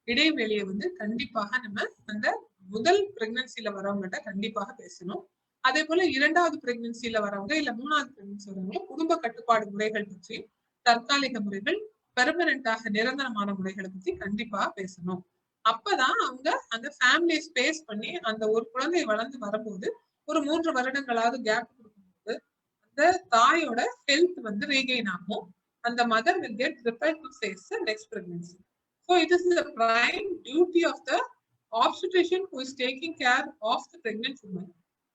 இடைவெளியை வந்து கண்டிப்பாக நம்ம அந்த முதல் பிரெக்னன்சில வரவங்ககிட்ட கண்டிப்பாக பேசணும். அதே போல 2வது பிரெக்னன்சில வரவங்க இல்ல 3வது பிரெக்னன்சி வரவங்க குடும்ப கட்டுப்பாடு முறைகள் பற்றி, தற்காலிக முறைகள், பெர்மனண்டாக நிரந்தரமான முறைகளை பத்தி கண்டிப்பா பேசணும். அப்பதான் அவங்க அந்த ஃபேமிலியை ஸ்பேஸ் பண்ணி அந்த ஒரு குழந்தை வளர்ந்து வரும்போது ஒரு 3 வருடங்களாவது கேப் கொடுக்கும்போது அந்த தாயோட ஹெல்த் வந்து ரீகெயின் ஆகும். And the mother will get prepared to face the next pregnancy. So it is the prime duty of the obstetrician who is taking care of the pregnant woman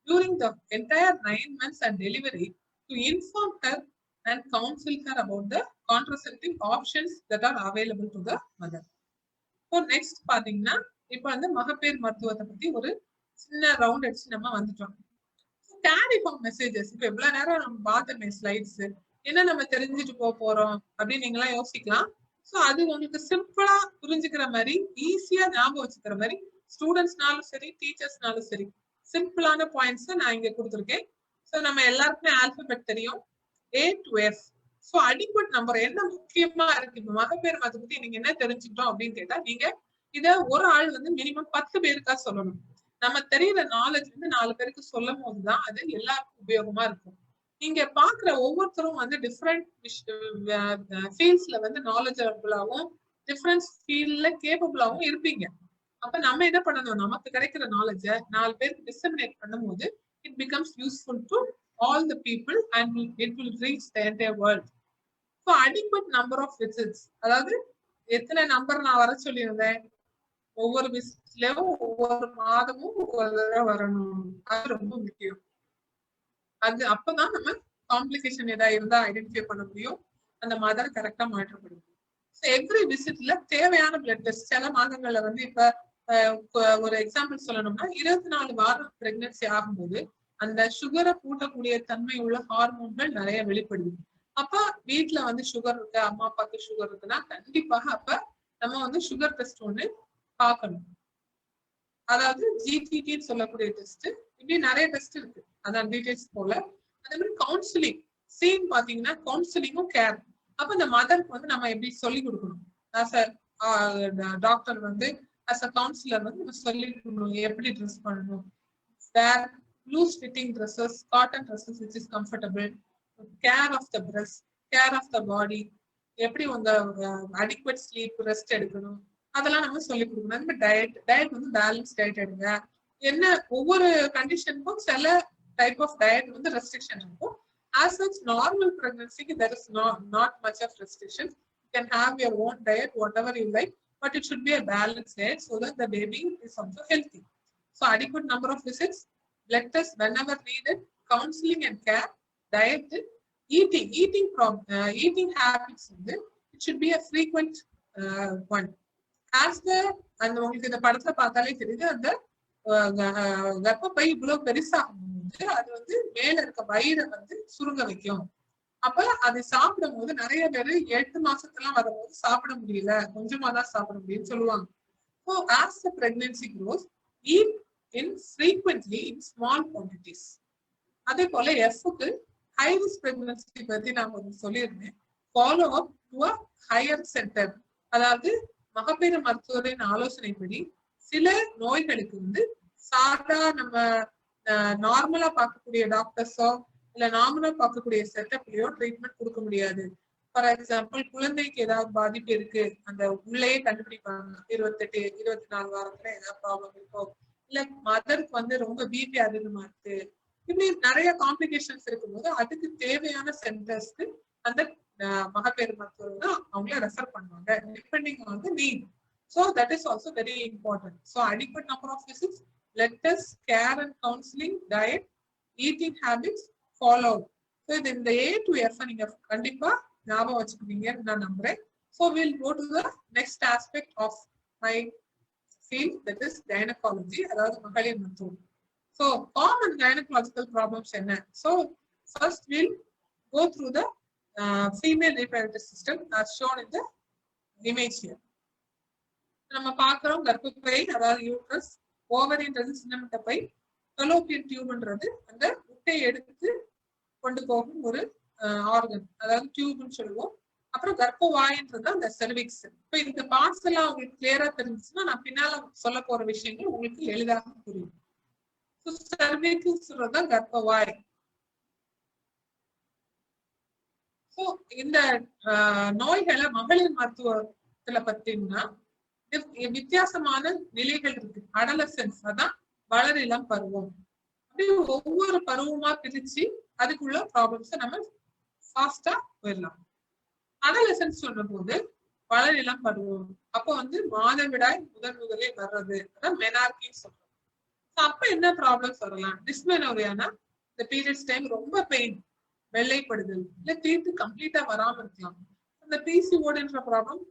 during the entire 9 months and delivery to inform her and counsel her about the contraceptive options that are available to the mother. So next பாத்தீங்கன்னா இப்ப வந்து மகப்பேறு மருத்துவத்தை பத்தி ஒரு சின்ன round அடிச்சு நம்ம வந்துட்டோம். கேரி ஃபார்ம் மெசேஜஸ் இப்ப எவ்வளவு நேரம் நம்ம பார்த்தோமே ஸ்லைட்ஸ், என்ன நம்ம தெரிஞ்சுட்டு போறோம் அப்படின்னு நீங்க எல்லாம் யோசிக்கலாம். சோ அது உங்களுக்கு சிம்பிளா புரிஞ்சுக்கிற மாதிரி, ஈஸியா ஞாபகம் வச்சுக்கிற மாதிரி ஸ்டூடெண்ட்ஸ்னாலும் சரி டீச்சர்ஸ்னாலும் சரி சிம்பிளான பாயிண்ட்ஸ் நான் இங்க கொடுத்துருக்கேன். சோ நம்ம எல்லாருக்குமே ஆல்பபெட் தெரியும், A to F. So adequate number என்ன முக்கியமா இருக்கு இப்ப மகப்பேறு அதை பத்தி நீங்க என்ன தெரிஞ்சுக்கிட்டோம் அப்படின்னு கேட்டா, நீங்க இத ஒரு ஆள் வந்து மினிமம் 10 பேருக்கா சொல்லணும். நம்ம தெரியற நாலேஜ் வந்து 4 பேருக்கு சொல்லும் போதுதான் அது எல்லாருக்கும் உபயோகமா இருக்கும். நீங்க பாக்குற ஒவ்வொருத்தரும் வந்து டிஃப்ரெண்ட் ஃபீல்ட்ஸ்ல வந்து நாலேஜபிளாவும் டிஃப்ரெண்ட் ஃபீல்ட்ல கேப்பபிளாவும் இருப்பீங்க. அப்ப நம்ம என்ன பண்ணணும், நமக்கு கிடைக்கிற நாலேஜ 4 பேருக்கு டிசமினேட் பண்ணும்போது it becomes useful to all the people and it will reach the entire world. So adequate number of visits, அதாவது எத்தனை நம்பர் நான் வர சொல்லியிருந்தேன், ஒவ்வொரு விசிட்லயும் ஒவ்வொரு மாதமும் ஒவ்வொரு தடவை வரணும். அது ரொம்ப முக்கியம். அது அப்பதான் நம்ம காம்ப்ளிகேஷன் ஏதாவது இருந்தா ஐடென்டிஃபை பண்ண முடியும், அந்த மதர் கரெக்டா மாற்றப்படும். எவ்ரி விசிட்ல தேவையான பிளட் டெஸ்ட் சில மாதங்கள்ல வந்து இப்ப ஒரு எக்ஸாம்பிள் சொல்லணும்னா 24 வாரம் பிரெக்னன்சி ஆகும்போது அந்த சுகரை கூட்டக்கூடிய தன்மை உள்ள ஹார்மோன்கள் நிறைய வெளிப்படுது. அப்ப வீட்டுல வந்து சுகர் இருக்கு, அம்மா அப்பாக்கு சுகர் இருக்குன்னா கண்டிப்பாக அப்ப நம்ம வந்து சுகர் டெஸ்ட் ஒண்ணு பார்க்கணும். அதாவது ஜிடிடின்னு சொல்லக்கூடிய டெஸ்ட், இப்படி நிறைய டெஸ்ட் இருக்கு, அதான் டீடைல்ஸ் போல. அதே மாதிரி கவுன்சிலிங் சீன் பாத்தீங்கன்னா கவுன்சிலிங்கும் கேர். அப்ப இந்த மதருக்கு வந்து நம்ம எப்படி சொல்லி கொடுக்கணும், ஆஸ் அ டாக்டர் வந்து ஆஸ் அ கவுன்சிலர் வந்து நம்ம சொல்லி கொடுக்கணும் எப்படி ட்ரெஸ் பண்ணணும், wear loose fitting dresses, cotton dresses which is comfortable, care of the breast, care of the body, எப்படி உங்க அடிக்வெட் ஸ்லீப் ரெஸ்ட் எடுக்கணும், அதெல்லாம் நம்ம சொல்லி கொடுக்கணும். அந்த டயட் வந்து பேலன்ஸ் டயட் எடுங்க. என்ன ஒவ்வொரு கண்டிஷனுக்கும் சில டைப் ஆஃப் டயட் வந்து ரெஸ்ட்ரிக்ஷன் இருக்கும். As such, normal pregnancy there is not much of restriction. You can have your own diet, whatever you like, but it should be a balanced diet so that the baby is also healthy. So adequate number of visits, blood tests whenever needed, counseling and care, diet, eating habits, it should be a frequent one. As the and உங்களுக்கு இந்த படத்துல பார்த்தாலே தெரியுது, அந்த கர்ப்பப்பை இவ்வளவு பெருசாகும் போது அது வந்து மேல இருக்க வயிறை வந்து சுருங்க வைக்கும். அப்ப அதை சாப்பிடும் போது நிறைய பேரு 8 மாசத்துலாம் வரும்போது சாப்பிட முடியல, கொஞ்சமா தான் சாப்பிட முடியும்னு சொல்லுவாங்க. So as the pregnancy grows, eat in frequently in small quantities. அதே போல எஃப்க்கு ஹை ரிஸ்க் பிரெக்னன்சி பத்தி நான் கொஞ்சம் சொல்லியிருந்தேன். Follow up to a higher centre, அதாவது மகப்பேறு மருத்துவரின் ஆலோசனைப்படி சில நோய்களுக்கு வந்து சாதா நம்ம நார்மலா பார்க்கக்கூடிய டாக்டர்ஸோ இல்ல நார்மலா பார்க்கக்கூடிய செட்டப்லயோ ட்ரீட்மெண்ட் கொடுக்க முடியாது. ஃபார் எக்ஸாம்பிள், குழந்தைக்கு ஏதாவது பாதிப்பு இருக்கு, அந்த உள்ளேயே கண்டுபிடிப்பாங்க 28-24 வாரத்துல ஏதாவது ப்ராப்ளம் இருக்கும், இல்ல மதருக்கு வந்து ரொம்ப பிபி அதிகமா இருக்கு, இப்படி நிறைய காம்ப்ளிகேஷன்ஸ் இருக்கும்போது அதுக்கு தேவையான சென்டர்ஸ்க்கு அந்த மகப்பேறு மருத்துவர் அவங்கள ரெஃபர் பண்ணுவாங்க depending on the NEET. So that is also very important. So adequate number of visits, blood tests, care and counseling, diet, eating habits, follow. So இந்த A to F நீங்க கண்டிப்பா ஞாபகம் வச்சுக்குவீங்கன்னு நான் நம்புறேன். So we'll go to the next aspect of my field, that is gynecology, அதாவது மகளிர் மருத்துவம். So common gynecological problems என்ன? So first we'll go through the female reproductive system as shown in the image here. நம்ம பாக்குறோம் கர்ப்பப்பை, அதாவது uterus, ஓவரின்றது சின்னமுட்டை by, Fallopian டியூப்ன்றது அந்த முட்டையை எடுத்து கொண்டு போகும் ஒரு ஆர்கன், அதாவது டியூப்னு சொல்லுவோம். அப்புறம் கர்ப்பவாயின்றது அந்த செர்விக்ஸ். இப்ப இந்த பார்ட்ஸ் எல்லாம் உங்களுக்கு கிளியரா தெரிஞ்சுச்சுன்னா நான் பின்னால சொல்ல போற விஷயங்கள் உங்களுக்கு எளிதாக புரியும். செர்விக்ஸ் சொல்றதுதான் கர்ப்பவாய். சோ இந்த நோய்களை மகளிர் மருத்துவத்துல பத்தீங்கன்னா வித்தியாசமான நிலைகள் இருக்கு. அடலசன்ஸ், அதான் வளரிளம் பருவம். அப்படியே ஒவ்வொரு பருவமா பிரிச்சு அதுக்குள்ள ப்ராப்ளம்ஸ் நம்ம ஃபாஸ்டா போயிடலாம். அடலசன்ஸ் சொல்ற போது வளரிளம் பருவம், அப்போ வந்து மாதவிடாய் முதலில் வர்றது, அதான் மெனார்கின்னு சொல்றோம். அப்ப என்ன ப்ராப்ளம்ஸ் வரலாம்? டிஸ்மெனோரியானா இந்த பீரியட்ஸ் டைம் ரொம்ப பெயின், வெள்ளைப்படுதல், இல்ல தீர்த்து கம்ப்ளீட்டா வராம இருக்கலாம். அந்த பிசிஓடின்ற ப்ராப்ளம்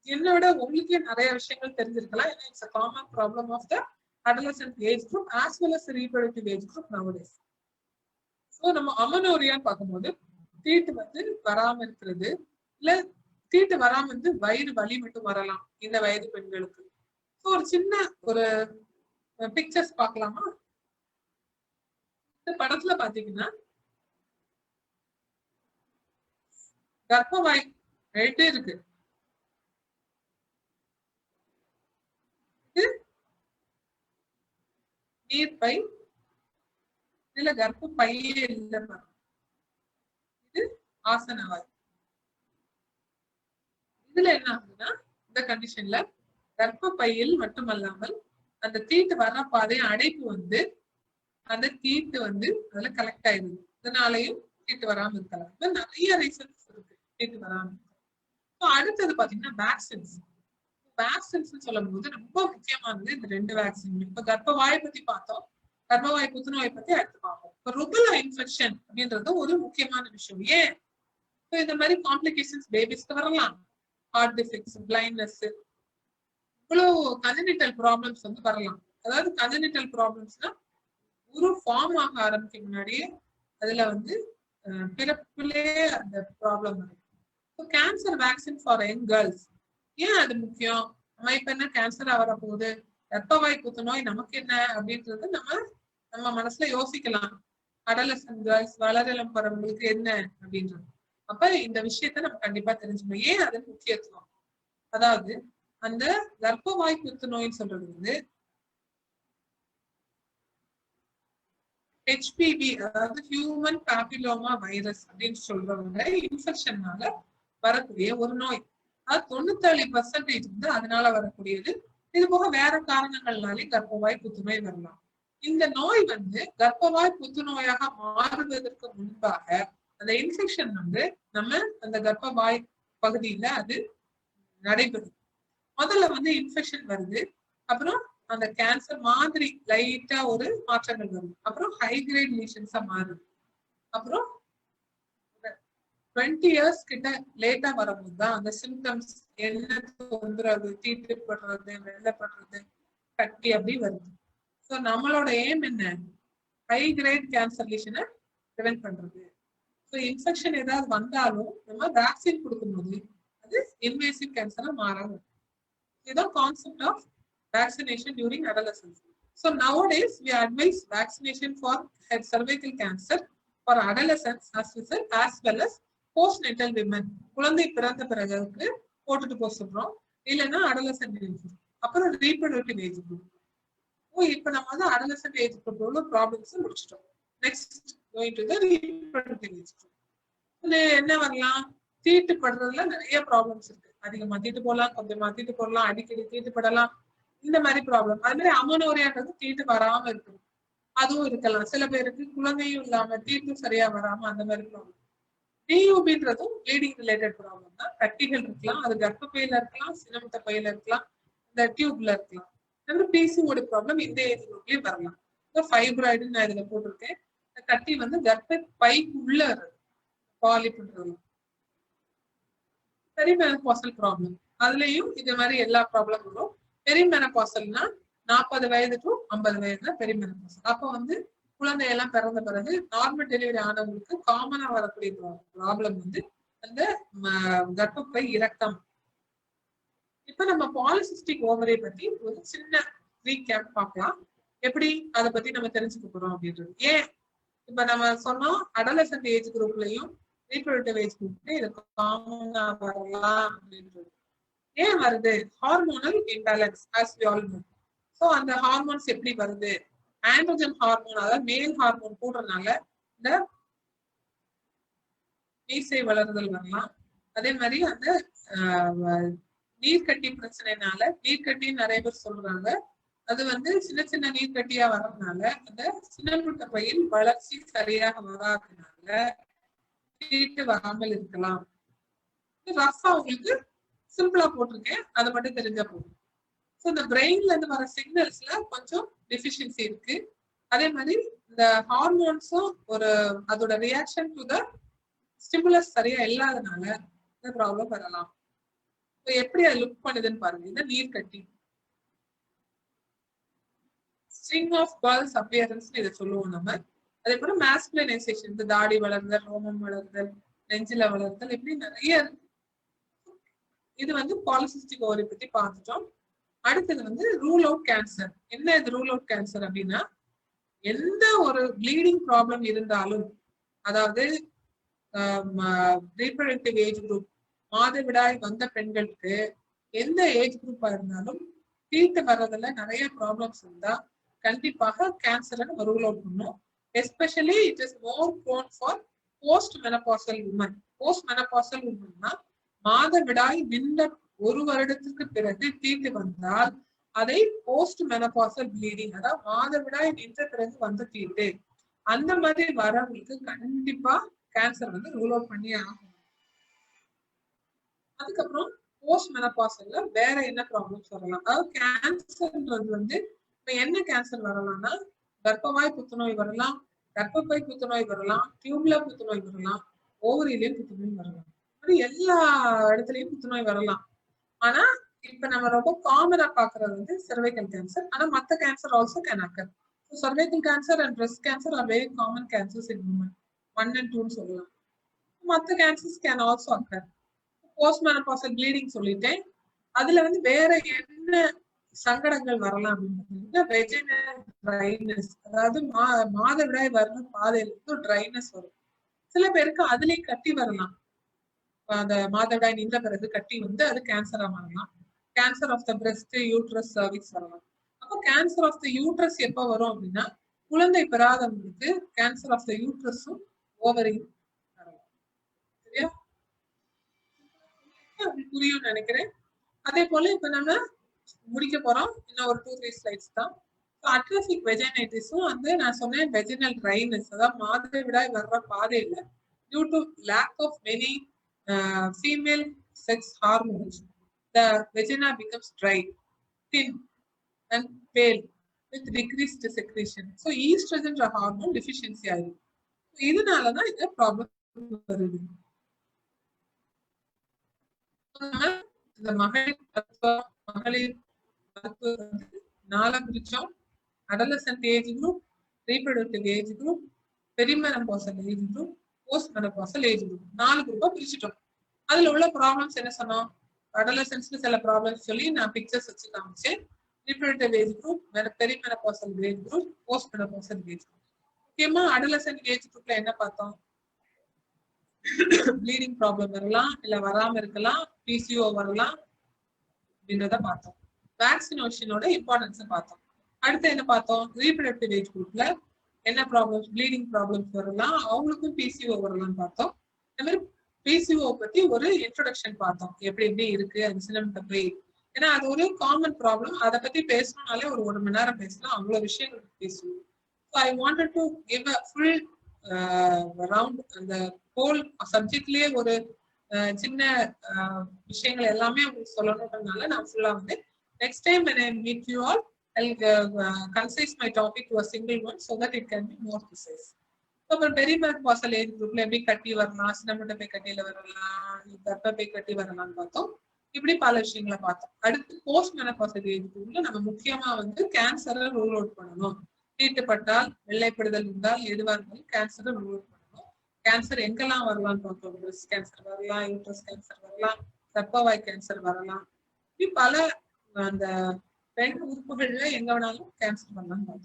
என்னோட உங்களுக்கே நிறைய விஷயங்கள் தெரிஞ்சிருக்கலாம். ஏன்னா it's a common problem of the adolescent age group as well as the reproductive age group nowadays. So நம்ம அமனோரியான்னு பார்க்கும்போது தீட்டு வந்து வராம இருக்கிறது, இல்ல தீட்டு வராம வந்து வயிறு வலி மட்டும் வரலாம் இந்த வயது பெண்களுக்கு. ஸோ ஒரு சின்ன ஒரு பிக்சர்ஸ் பார்க்கலாமா? இந்த படத்துல பாத்தீங்கன்னா கர்ப்பவாய் ரெண்டு இருக்கு. இது நீர்ப்பை, இதுல கர்ப்பப்பையே இல்லை. இது ஆசனவாய். இதுல என்ன ஆகுதுன்னா இந்த கண்டிஷன்ல கர்ப்பப்பையில் மட்டுமல்லாமல் அந்த தீட்டு வர்ற பாதை அடைப்பு வந்து அந்த தீட்டு வந்து அதுல கலெக்ட் ஆயிடுது. இதனாலையும் தீட்டு வராம இருக்கலாம். நிறைய ரீசன்ஸ் இருக்கு தீட்டு வராம. அடுத்தது பாத்தீங்கன்னா வேக்சின்ஸ். வேக்சின்ஸ் சொல்லும் போது ரொம்ப முக்கியமானது இந்த 2 வேக்சின். இப்ப கர்ப்பவாயை பத்தி பார்த்தோம், கர்ப்பவாய் புற்றுநோயை பத்தி அடுத்து பார்ப்போம். இப்ப ருபெல்லா இன்ஃபெக்ஷன் அப்படின்றது ஒரு முக்கியமான விஷயம். ஏன் இந்த மாதிரி காம்ப்ளிகேஷன்ஸ் பேபிஸ்க்கு வரலாம். ஹார்ட் டிஃபெக்ட்ஸ், பிளைண்ட்னஸ், இவ்வளவு கன்ஜெனிட்டல் ப்ராப்ளம்ஸ் வந்து வரலாம். அதாவது கன்ஜெனிட்டல் ப்ராப்ளம்ஸ்னா ஒரு ஃபார்ம் ஆக ஆரம்பிக்க முன்னாடியே அதுல வந்து பிறப்பிலே அந்த ப்ராப்ளம் வரும். Cancer vaccine for young girls ஏன் அது முக்கியம்? நம்ம இப்ப என்ன கேன்சரா வரப்போகுது, கர்ப்பவாய் புற்றுநோய் நமக்கு என்ன அப்படின்றது நம்ம மனசுல யோசிக்கலாம். அடலசன்ட் கேர்ள்ஸ், வளரிளம் பருவங்களுக்கு என்ன அப்படின்றது. அப்ப இந்த விஷயத்த நம்ம கண்டிப்பா தெரிஞ்சுக்கணும். ஏன் அது முக்கியத்துவம்? அதாவது அந்த கர்ப்பவாய் புற்றுநோய்ன்னு சொல்றது வந்து HPV, அதாவது ஹியூமன் பாப்பிலோமா வைரஸ் அப்படின்னு சொல்றவங்க இன்ஃபெக்ஷன்னால வரக்கூடிய ஒரு நோய். அது 97% வந்து அதனால வரக்கூடியது. இது போக வேற காரணங்கள்னாலே கர்ப்பவாய் புற்றுநோய் வரலாம். இந்த நோய் வந்து கர்ப்பவாய் புற்றுநோயாக மாறுவதற்கு முன்பாக அந்த இன்ஃபெக்ஷன் வந்து நம்ம அந்த கர்ப்பவாய் பகுதியில அது நடைபெறும். முதல்ல வந்து இன்ஃபெக்ஷன் வருது, அப்புறம் அந்த கேன்சர் மாதிரி லைட்டா ஒரு மாற்றங்கள் வரும், அப்புறம் ஹை கிரேட் லீஷன்ஸா மாறுது, அப்புறம் 20 years கிட்ட லேட்டா வரும்போதுதான் அந்த சிம்டம்ஸ் என்ன தொந்தரவு, தீட்டுப்படுறது, வெள்ளப்படுறது, கட்டி அப்படி வருது. ஸோ நம்மளோட எய்ம் என்ன? ஹை கிரேட் கேன்சர் லீஷனை ப்ரிவென்ட் பண்றது. ஸோ இன்ஃபெக்ஷன் ஏதாவது வந்தாலும் நம்ம வேக்சின் கொடுக்கும்போது அது இன்வேசிவ் கேன்சரா மாறாது. இதுதான் concept of vaccination during adolescence. So nowadays we advise vaccination for cervical cancer for adolescents as well as postnatal women. குழந்தை பிறந்த பிறகு போட்டுட்டு போக சொல்றோம், இல்லைன்னா adolescent age group, அப்புறம் reproductive age group. இப்ப நம்ம வந்து adolescent age group உள்ள ப்ராப்ளம்ஸ் முடிச்சிட்டோம். Next going to the reproductive age group. என்ன வரலாம்? தீட்டு படுறதுல நிறைய ப்ராப்ளம்ஸ் இருக்கு. அதிகமா தீட்டு போடலாம், கொஞ்சமா தீட்டு போடலாம், அடிக்கடி தீட்டு படலாம், இந்த மாதிரி ப்ராப்ளம். அது மாதிரி அமனோரியான்றது தீட்டு வராம இருக்கும், அதுவும் இருக்கலாம். சில பேருக்கு குழந்தையும் இல்லாம தீட்டும் சரியா வராம அந்த மாதிரி ப்ராப்ளம். டியூபின்றதும் ப்ளீடிங் ரிலேட்டட் ப்ராப்ளம் தான். கட்டிகள் இருக்கலாம், அது கர்ப்பப்பையில இருக்கலாம், சினமுட்ட பையில இருக்கலாம், இந்த டியூப்ல இருக்கலாம். பிசிஓடி ப்ராப்ளம் இந்த ஏஜ் குரூப்லயும் வரலாம். ஃபைப்ராய்டுன்னு நான் இதுல போட்டிருக்கேன். கட்டி வந்து கர்ப்பப்பைக்குள்ள பாலிப்ன்றது. பெரிமெனோபாசல் ப்ராப்ளம், அதுலயும் இது மாதிரி எல்லா ப்ராப்ளம் வரும். பெரிமெனோபாசல்னா 40 வயது டு 50 வயதுல பெரிமெனோபாசல். அப்போ வந்து குழந்தையெல்லாம் பிறந்த பிறகு நார்மல் டெலிவரி ஆனவங்களுக்கு காமனா வரக்கூடிய ப்ராப்ளம் வந்து அந்த கர்ப்பப்பை இறக்கம். இப்ப நம்ம பாலிசிஸ்டிக் ஓவரி பத்தி ஒரு சின்ன ரீகேப் பார்க்கலாம். எப்படி அதை பத்தி நம்ம தெரிஞ்சுக்க போறோம் அப்படின்றது. ஏன் இப்ப நம்ம சொன்னோம் அடலசன்ட் ஏஜ் குரூப்லயும் ரீப்ரொடக்டிவ் ஏஜ் குரூப்லயும் இது காமனா வரலாம் அப்படின்றது. ஏன் வருது? Hormonal imbalance as we all know. So அந்த ஹார்மோன்ஸ் எப்படி வருது? ஆண்ட்ரோஜன் ஹார்மோன், அதாவது மேல் ஹார்மோன் கூடுறதுனால இந்த மீசை வளர்தல் வரலாம். அதே மாதிரி அந்த நீர்க்கட்டி பிரச்சனைனால, நீர்க்கட்டி நிறைய பேர் சொல்றாங்க, அது வந்து சின்ன சின்ன நீர்க்கட்டியா வர்றதுனால அந்த சின்னமுட்ட பையில் வளர்ச்சி சரியாக வராதனால தீட்டு வராமல் இருக்கலாம். ரஃபா உங்களுக்கு சிம்பிளா போட்டிருக்கேன், அதை மட்டும் தெரிஞ்சா போதும். ஸோ இந்த பிரெயின்ல இருந்து வர சிக்னல்ஸ்ல கொஞ்சம் டெஃபிஷியன்சி இருக்கு. அதே மாதிரி இந்த ஹார்மோன்ஸும் ஒரு அதோட ரியாக்ஷன் டு த ஸ்டிமுலஸ் சரியா இல்லாதனால இந்த ப்ராப்ளம் வரலாம். எப்படி அது லுக் பண்ணுதுன்னு பாருங்க. இந்த நீர் கட்டி ஸ்ட்ரிங் ஆஃப் பால்ஸ் அப்பியரன்ஸ் இதை சொல்லுவோம் நம்ம. அதே போல மாஸ்குலைனைசேஷன், இந்த தாடி வளர்தல், ரோமம் வளர்தல், நெஞ்சில வளர்தல், இப்படி நிறைய இருக்கு. இது வந்து பாலிசிஸ்டிக் ஓவரி பத்தி பார்த்துட்டோம். அடுத்தது வந்து ரூல் அவுட் கேன்சர். என்ன இது ரூல் அவுட் கேன்சர் அப்படின்னா, எந்த ஒரு ப்ளீடிங் ப்ராப்ளம் இருந்தாலும், அதாவது ரீப்ரொடக்டிவ் ஏஜ் குரூப், மாதவிடாய் வந்த பெண்களுக்கு எந்த ஏஜ் குரூப்பா இருந்தாலும் தீட்டு வர்றதுல நிறைய ப்ராப்ளம்ஸ் இருந்தா கண்டிப்பாக கேன்சரை நம்ம ரூல் அவுட் பண்ணோம். Especially it is more prone for post menopausal women. Post menopausal உமன்னா மாதவிடாய் நின்ற 1 வருடத்திற்கு பிறகு தீட்டு வந்தால் அதை போஸ்ட் மெனபாசல் ப்ளீடிங், அதாவது மாதவிடாய் நின்ற பிறகு வந்த தீட்டு, அந்த மாதிரி வரவங்களுக்கு கண்டிப்பா கேன்சர் வந்து ரூல் அவுட் பண்ணி ஆகும். அதுக்கப்புறம் போஸ்ட் மெனபாசல்ல வேற என்ன ப்ராப்ளம்ஸ் வரலாம்? அதாவது கேன்சர்ன்றது வந்து இப்ப என்ன கேன்சர் வரலாம்னா, கர்ப்பவாய் புற்றுநோய் வரலாம், கர்ப்பப்பை புற்றுநோய் வரலாம், டியூப்ல புற்றுநோய் வரலாம், ஓவரியிலையும் புற்றுநோய் வரலாம். அது எல்லா இடத்துலயும் புற்றுநோய் வரலாம். ஆனா இப்ப நம்ம ரொம்ப காமனா பாக்குறது வந்து cervical cancer. ஆனா மத்த cancer also can occur. cervical cancer and breast cancer are very common cancers in women. 1 and 2 சொல்லலாம். மத்த cancers can also occur. Post menopausal bleeding சொல்லிட்டேன். அதுல வந்து வேற என்ன சங்கடங்கள் வரலாம் அப்படின்னு வெஜினல் ட்ரைனஸ், அதாவது மாதவிடாய் வர்ற பாதையில இருந்து ட்ரைனஸ் வரும். சில பேருக்கு அதுலயே கட்டி வரலாம். அந்த மாதவிடாய் நின்ற பிறகு கட்டி வந்து அது கேன்சரா மாறலாம். Cancer of the breast, uterus, cervix வரலாம். அப்போ கேன்சர் ஆஃப் த யூட்ரஸ் எப்ப வரும் அப்படின்னா, குழந்தை பெறாதவங்களுக்கு கேன்சர் ஆஃப் த யூட்ரஸும் ஓவரியும் வரலாம். சரியா? புரியும் நினைக்கிறேன். அதே போல இப்ப நம்ம முடிக்க போறோம். இன்னும் ஒரு 2-3 ஸ்லைட்ஸ் தான். அட்ரோபிக் வெஜைனைட்டிஸும் வந்து நான் சொன்னேன் வெஜினல் ட்ரைனஸ், அதாவது மாதவிடாய் வர்ற பாதையில due to lack of many female sex hormones, the vagina becomes dry, thin and pale with decreased secretion. So estrogen hormone deficiency ஆயிடும். இதனாலதான் இந்த ப்ராப்ளம் வருது. இந்த மகளிர் மருத்துவ வந்து 4 பிரிச்சோம். adolescent age group, reproductive age group, perimenopausal age group, post menopausal age group, 4 குரூப்பா பிரிச்சுட்டோம். அதுல உள்ள ப்ராப்ளம்ஸ் என்ன சொன்னோம்? அடலசன்ஸ்ல சில ப்ராப்ளம்ஸ் சொல்லி நான் பிக்சர்ஸ் வச்சு காமிச்சேன். Reproductive age group, perimenopausal age group, post menopausal age group. முக்கியமா அடலசன்ட் ஏஜ் குரூப்ல என்ன பார்த்தோம்? ப்ளீடிங் ப்ராப்ளம் வரலாம், இல்ல வராம இருக்கலாம், பிசிஓ வரலாம் அப்படின்றத பார்த்தோம். வேக்சினேஷனோட இம்பார்ட்டன்ஸ் பார்த்தோம். அடுத்து என்ன பார்த்தோம்? ரீப்ரொடக்டிவ் ஏஜ் குரூப்ல என்ன ப்ராப்ளம்ஸ், ப்ளீடிங் ப்ராப்ளம்ஸ் வரலாம், அவங்களுக்கும் பிசிஓ வரலாம் பார்த்தோம். இந்த மாதிரி பிசிஓ பத்தி ஒரு இன்ட்ரோடக்ஷன் பார்த்தோம். எப்படி எப்படி இருக்கு அது சின்னமுட்ட பை, ஏன்னா அது ஒரு காமன் ப்ராப்ளம். அதை பத்தி பேசணும்னாலே ஒரு 1 மணி நேரம் பேசலாம், அவ்வளவு விஷயங்கள் பேசுவோம். I wanted to give a full round. அந்த ஹோல் சப்ஜெக்ட்லயே ஒரு சின்ன விஷயங்கள் எல்லாமே உங்களுக்கு சொல்லணுன்றதுனால நான் ஃபுல்லா வந்து next time when I meet you all, I'll concise my topic to a single one so that it can be more precise. அப்புறம் பெரிமெனபாசல் ஏஜ் குரூப்ல எப்படி கட்டி வரலாம், சின்னமுட்ட பை கட்டியில வரலாம், கர்ப்பப்பை கட்டி வரலாம்னு பார்த்தோம். இப்படி பல விஷயங்களை பார்த்தோம். அடுத்து போஸ்ட் மெனபாசல் ஏஜ் குரூப்ல நம்ம முக்கியமா வந்து கேன்சரை ரூல் அவுட் பண்ணணும். தீட்டுப்பட்டால், வெள்ளைப்படுதல் இருந்தால், எதுவா இருந்தாலும் கேன்சரை ரூல் அவுட் பண்ணணும். கேன்சர் எங்கெல்லாம் வரலாம்னு பார்த்தோம். பிரெஸ்ட் கேன்சர் வரலாம், யூட்ரஸ் கேன்சர் வரலாம், கர்ப்பவாய் கேன்சர் வரலாம், இப்படி பல அந்த பெண் உறுப்புகள்ல எங்க வேணாலும் கேன்சல் பண்ணலாம்.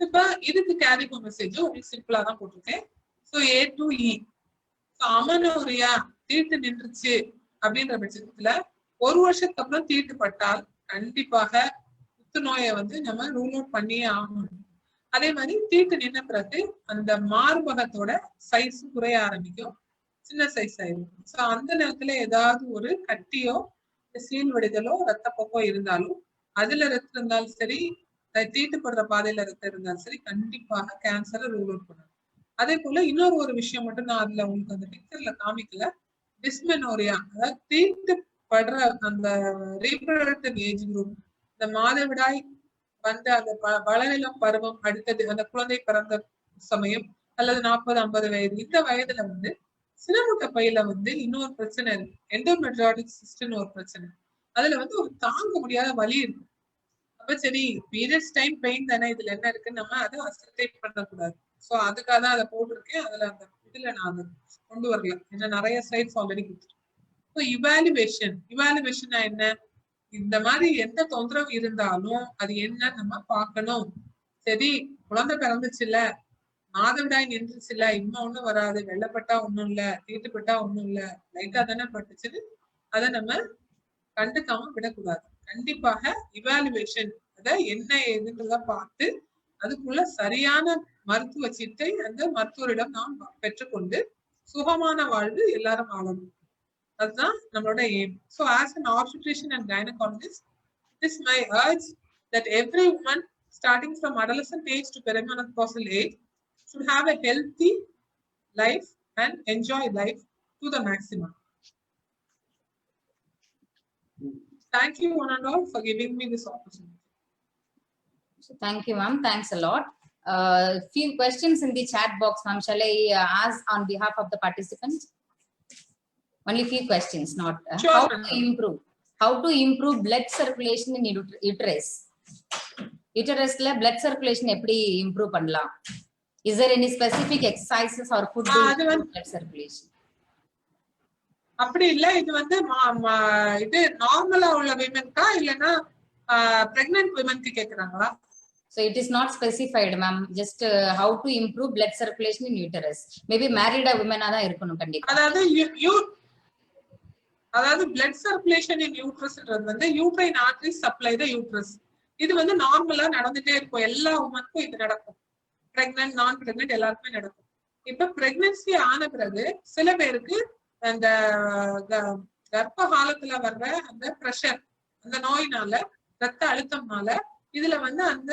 இப்ப இதுக்கு கேரிகோ மெசேஜ் உங்களுக்கு சிம்பிளா தான் போட்டிருக்கேன். So A to E. அமனோரியா தீட்டு நின்றுச்சு அப்படின்ற பட்சத்துல 1 வருஷத்துக்கு அப்புறம் தீட்டு பட்டால் கண்டிப்பாக புத்துநோயை வந்து நம்ம ரூல் அவுட் பண்ணியே ஆகணும். அதே மாதிரி தீட்டு நின்ன பிறகு அந்த மார்பகத்தோட சைஸ் குறைய ஆரம்பிக்கும், சின்ன சைஸ் ஆயிடும். ஸோ அந்த நேரத்துல ஏதாவது ஒரு கட்டியோ சீல் வடிதலோ ரத்தப்போக்கோ இருந்தாலும் அதுல ரத்தம் இருந்தாலும் சரி, தீட்டுப்படுற பாதையில ரத்தம் இருந்தாலும் சரி, கண்டிப்பாக கேன்சரை ரூல் அவுட் பண்ணணும். அதே போல இன்னொரு ஒரு விஷயம் மட்டும் நான் அதுல உங்களுக்கு அந்த பிக்சர்ல காமிக்கல. டிஸ்மெனோரியா, அதாவது தீட்டுப்படுற அந்த ரீப்ரடக்டிவ் ஏஜ் குரூப், இந்த மாதவிடாய் வந்து அந்த வளரிளம் பருவம் அடுத்தது அந்த குழந்தை பிறந்த சமயம் அல்லது 40-50 வயது, இந்த வயதுல வந்து சினமுட்ட பையில வந்து இன்னொரு பிரச்சனை இருக்கு, எண்டோமெட்ரியாட்டிக் சிஸ்ட்னு ஒரு பிரச்சனை. அதுல வந்து ஒரு தாங்க முடியாத வலி இருக்கு. அப்ப சரி, பீரியட்ஸ் டைம் பெயின் தானே, இதுல என்ன இருக்குன்னு நம்ம அதை அசப்டேட் பண்ணக்கூடாது. சோ அதுக்காக தான் அதை போட்டிருக்கேன். அதுல அந்த இதுல நான் அதை கொண்டு வரல, ஏன்னா நிறைய சைட்ஸ் ஆல்ரெடி கொடுத்துருக்கேன். இவாலுவேஷன் என்ன, இந்த மாதிரி எந்த தொந்தரவு இருந்தாலும் அது என்ன நம்ம பார்க்கணும். சரி, குழந்தை பிறந்துச்சு இல்ல, மாதவிடாய் நின்றுச்சு இல்ல, இன்னும் ஒண்ணும் வராது, வெள்ளப்பட்டா ஒண்ணும் இல்ல, தீட்டுப்பட்டா ஒண்ணும் இல்ல, லைட்டா தானே பட்டுச்சுன்னு அதை நம்ம கண்டுக்காம விடக்கூடாது. கண்டிப்பாக இவாலுவேஷன், அத என்ன ஏதுன்றத பார்த்து அதுக்குள்ள சரியான மருத்துவ சீட்டை அந்த மருத்துவரிடம் நாம் பெற்றுக்கொண்டு சுகமான வாழ்வு எல்லாரும் வாழணும். அதுதான் நம்மளோட aim. So as an obstetrician and gynecologist, it is my urge that every woman starting from adolescent age to perimenopausal age should have a healthy life and enjoy life to the maximum. Thank you one and all for giving me this opportunity. Thank you, ma'am. Thanks a lot. Few questions in the chat box, ma'am. Shall I ask on behalf of the participants? Only few questions, not Sure, how ma'am. to improve. How to improve blood circulation in uterus? Uterusல blood circulation எப்படி improve பண்ணலாம்? Is there any specific exercises or food to அது improve blood circulation? அப்படி இல்ல, இது வந்து இது நார்மலா உள்ள விமென்கா இல்லைன்னா pregnant விமென்க்கு கேக்குறாங்களா? So it is not specified, ma'am. Just how to improve blood circulation in uterus. Maybe married women தான் இருக்கணும் கண்டிப்பா. அதாவது blood circulation in uterusன்றது வந்து uterine arteries supply the uterus. இது வந்து நார்மலா நடந்துட்டே இருக்கும், எல்லா உமனுக்கும் இது நடக்கும், பிரெக்னன்ட் நான் பிரெக்னன்ட் எல்லாருக்குமே நடக்கும். இப்ப பிரெக்னன்சி ஆன பிறகு சில பேருக்கு அந்த கர்ப்ப காலத்துல வர்ற அந்த பிரஷர், அந்த நோயினால, ரத்த அழுத்தம்னால இதுல வந்து அந்த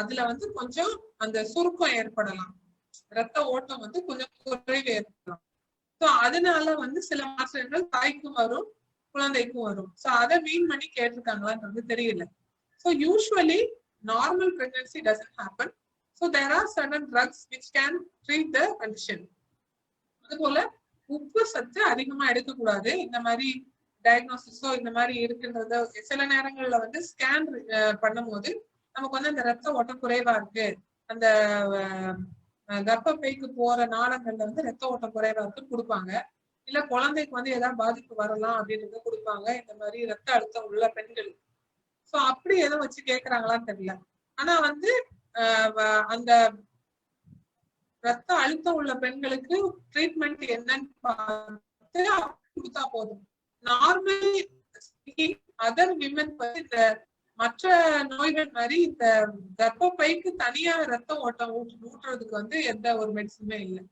அதுல வந்து கொஞ்சம் அந்த சுருக்கம் ஏற்படலாம், ரத்த ஓட்டம் வந்து கொஞ்சம் குறைவு ஏற்படலாம். சோ அதனால வந்து சில மாற்றங்கள் தாய்க்கும் வரும், குழந்தைக்கும் வரும். சோ அதை மீன் பண்ணி கேட்டிருக்காங்களான்னு தெரியல. So usually normal pregnancy doesn't happen. So there are certain drugs which can treat the condition. அதுபோல உப்பு சத்து அதிகமா எடுக்கக்கூடாது. இந்த மாதிரி டயக்னோசிஸோ இந்த மாதிரி இருக்குன்றத சில நேரங்கள்ல வந்து ஸ்கேன் பண்ணும்போது நமக்கு வந்து அந்த ரத்த ஓட்டம் குறைவா இருக்கு, அந்த கர்ப்பப்பைக்கு போற நாளங்கள்ல வந்து ரத்த ஓட்டம் குறைவா இருக்குன்னு கொடுப்பாங்க. இல்ல குழந்தைக்கு வந்து ஏதாவது பாதிப்பு வரலாம் அப்படின்றத கொடுப்பாங்க, இந்த மாதிரி ரத்த அழுத்தம் உள்ள பெண்கள். சோ அப்படி எதை வச்சு கேக்குறாங்களான்னு தெரியல. ஆனா வந்து அந்த ரத்த அழுத்தம் உள்ள பெண்களுக்கு ட்ரீட்மெண்ட் என்னன்னு பார்த்து கொடுத்தா போதும். நார்மலி அதர் விமன் வந்து இந்த மற்ற நோய்கள் மாதிரி இந்த கர்ப்பப்பைக்கு தனியா ரத்த ஓட்டம் ஊட்டுறதுக்கு வந்து எந்த ஒரு மெடிசனுமே இல்லை.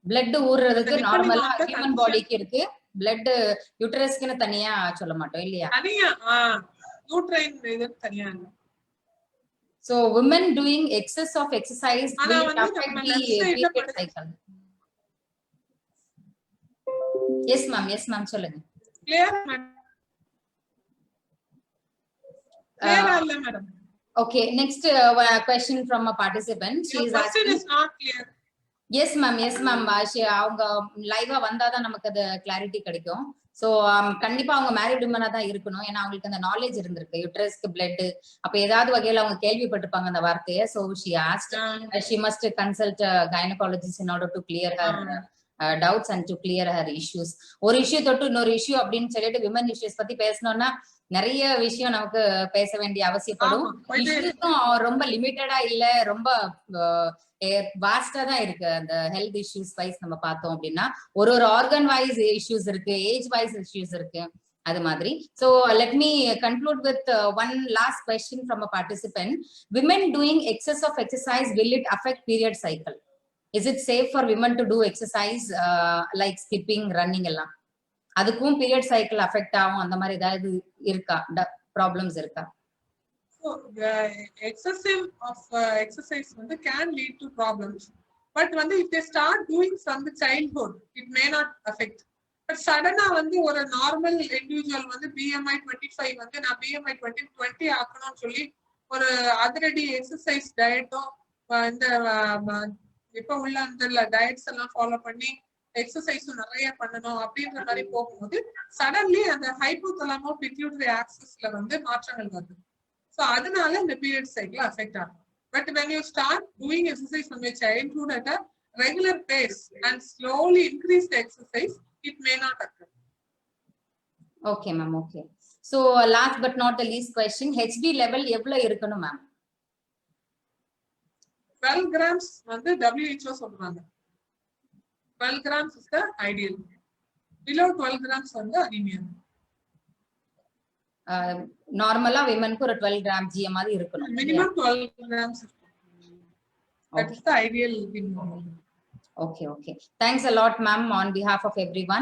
பிளட் ஊறுறதுக்கு நார்மலா ஹியூமன் பாடிக்கு இருக்கு, பிளட் யூட்டரஸ்க்குன்னு தனியா சொல்ல மாட்டோம் இல்லையா? தனியா யூட்ரைன் இது தனியா இல்ல. So women doing excess of exercise will affect the period cycle. Yes ma'am சொல்லுங்க. Clear madam? Clear இல்ல madam? Okay, next question from a participant. She is asking, is not clear. Yes ma'am. அவங்க லைவா வந்தாதான் நமக்கு அது clarity கிடைக்கும். So கண்டிப்பா அவங்க மேரிட் உமனா தான் இருக்கணும், ஏன்னா அவங்களுக்கு அந்த நாலேஜ் இருந்திருக்கு யூட்ரஸ்க்கு பிளட். அப்ப ஏதாவது வகையில அவங்க கேள்விப்பட்டிருப்பாங்க அந்த வார்த்தையை. So she asked she must consult a gynecologist in order to clear her doubts and to clear her issues. ஒரு இஷ்யூ தொட்டு இன்னொரு இஷ்யூ அப்படின்னு சொல்லிட்டு விமன் இஷ்யூஸ் பத்தி பேசணும்னா நிறைய விஷயம் நமக்கு பேச வேண்டிய அவசியப்படும். இஷ்யூஸும் ரொம்ப லிமிட்டடா இல்ல, ரொம்ப வாஸ்டா தான் இருக்கு. அந்த ஹெல்த் இஷ்யூஸ் வைஸ் நம்ம பார்த்தோம் அப்படின்னா ஒரு ஆர்கன் வைஸ் இஷ்யூஸ் இருக்கு, ஏஜ் வைஸ் இஷ்யூஸ் இருக்கு, அது மாதிரி. So let me conclude with one last question from a participant. Women doing excess of exercise, will it affect period cycle? Is it safe for women to do exercise like skipping, running எல்லாம்? அதுக்கும் period cycle affect ஆகும் அந்த மாதிரி ஏதாவது இருக்கா, problems இருக்கா? So the excessive of exercise can lead to problems, but if they start doing from the childhood, it may not affect. But suddenly ஒரு normal individual BMI 25 நான் BMI 20 ஆக்கணும்னு சொல்லி ஒரு அதிரடி எக்ஸசைஸ் டயட்டோ இந்த இப்ப உள்ள அந்த டயட்ஸ் எல்லாம் ஃபாலோ பண்ணி எக்ஸசைஸும் நிறைய பண்ணணும் அப்படின்ற மாதிரி போகும்போது சடன்லி அந்த ஹைப்போதலாமோ பிட்யூட்டரி ஆக்சிஸ்ல மாற்றங்கள் வருது. ஸோ அதனால இந்த பீரியட் சைக்கிள் அஃபெக்ட் ஆகும். But when you start doing exercise from your childhood at a regular pace and slowly increase the exercise, it may not occur. Okay ma'am, okay. So last but not the least question, HB level எவ்வளவு இருக்கணும் ma'am? 12 grams WHO சொல்றாங்க. 12 grams is the ideal. Below 12 grams anemia. நார்மலா விமனுக்கு ஒரு 12 gram GM மாதிரி இருக்கணும். Minimum 12 grams. That is the ideal. Okay, okay. Thanks a lot ma'am on behalf of everyone.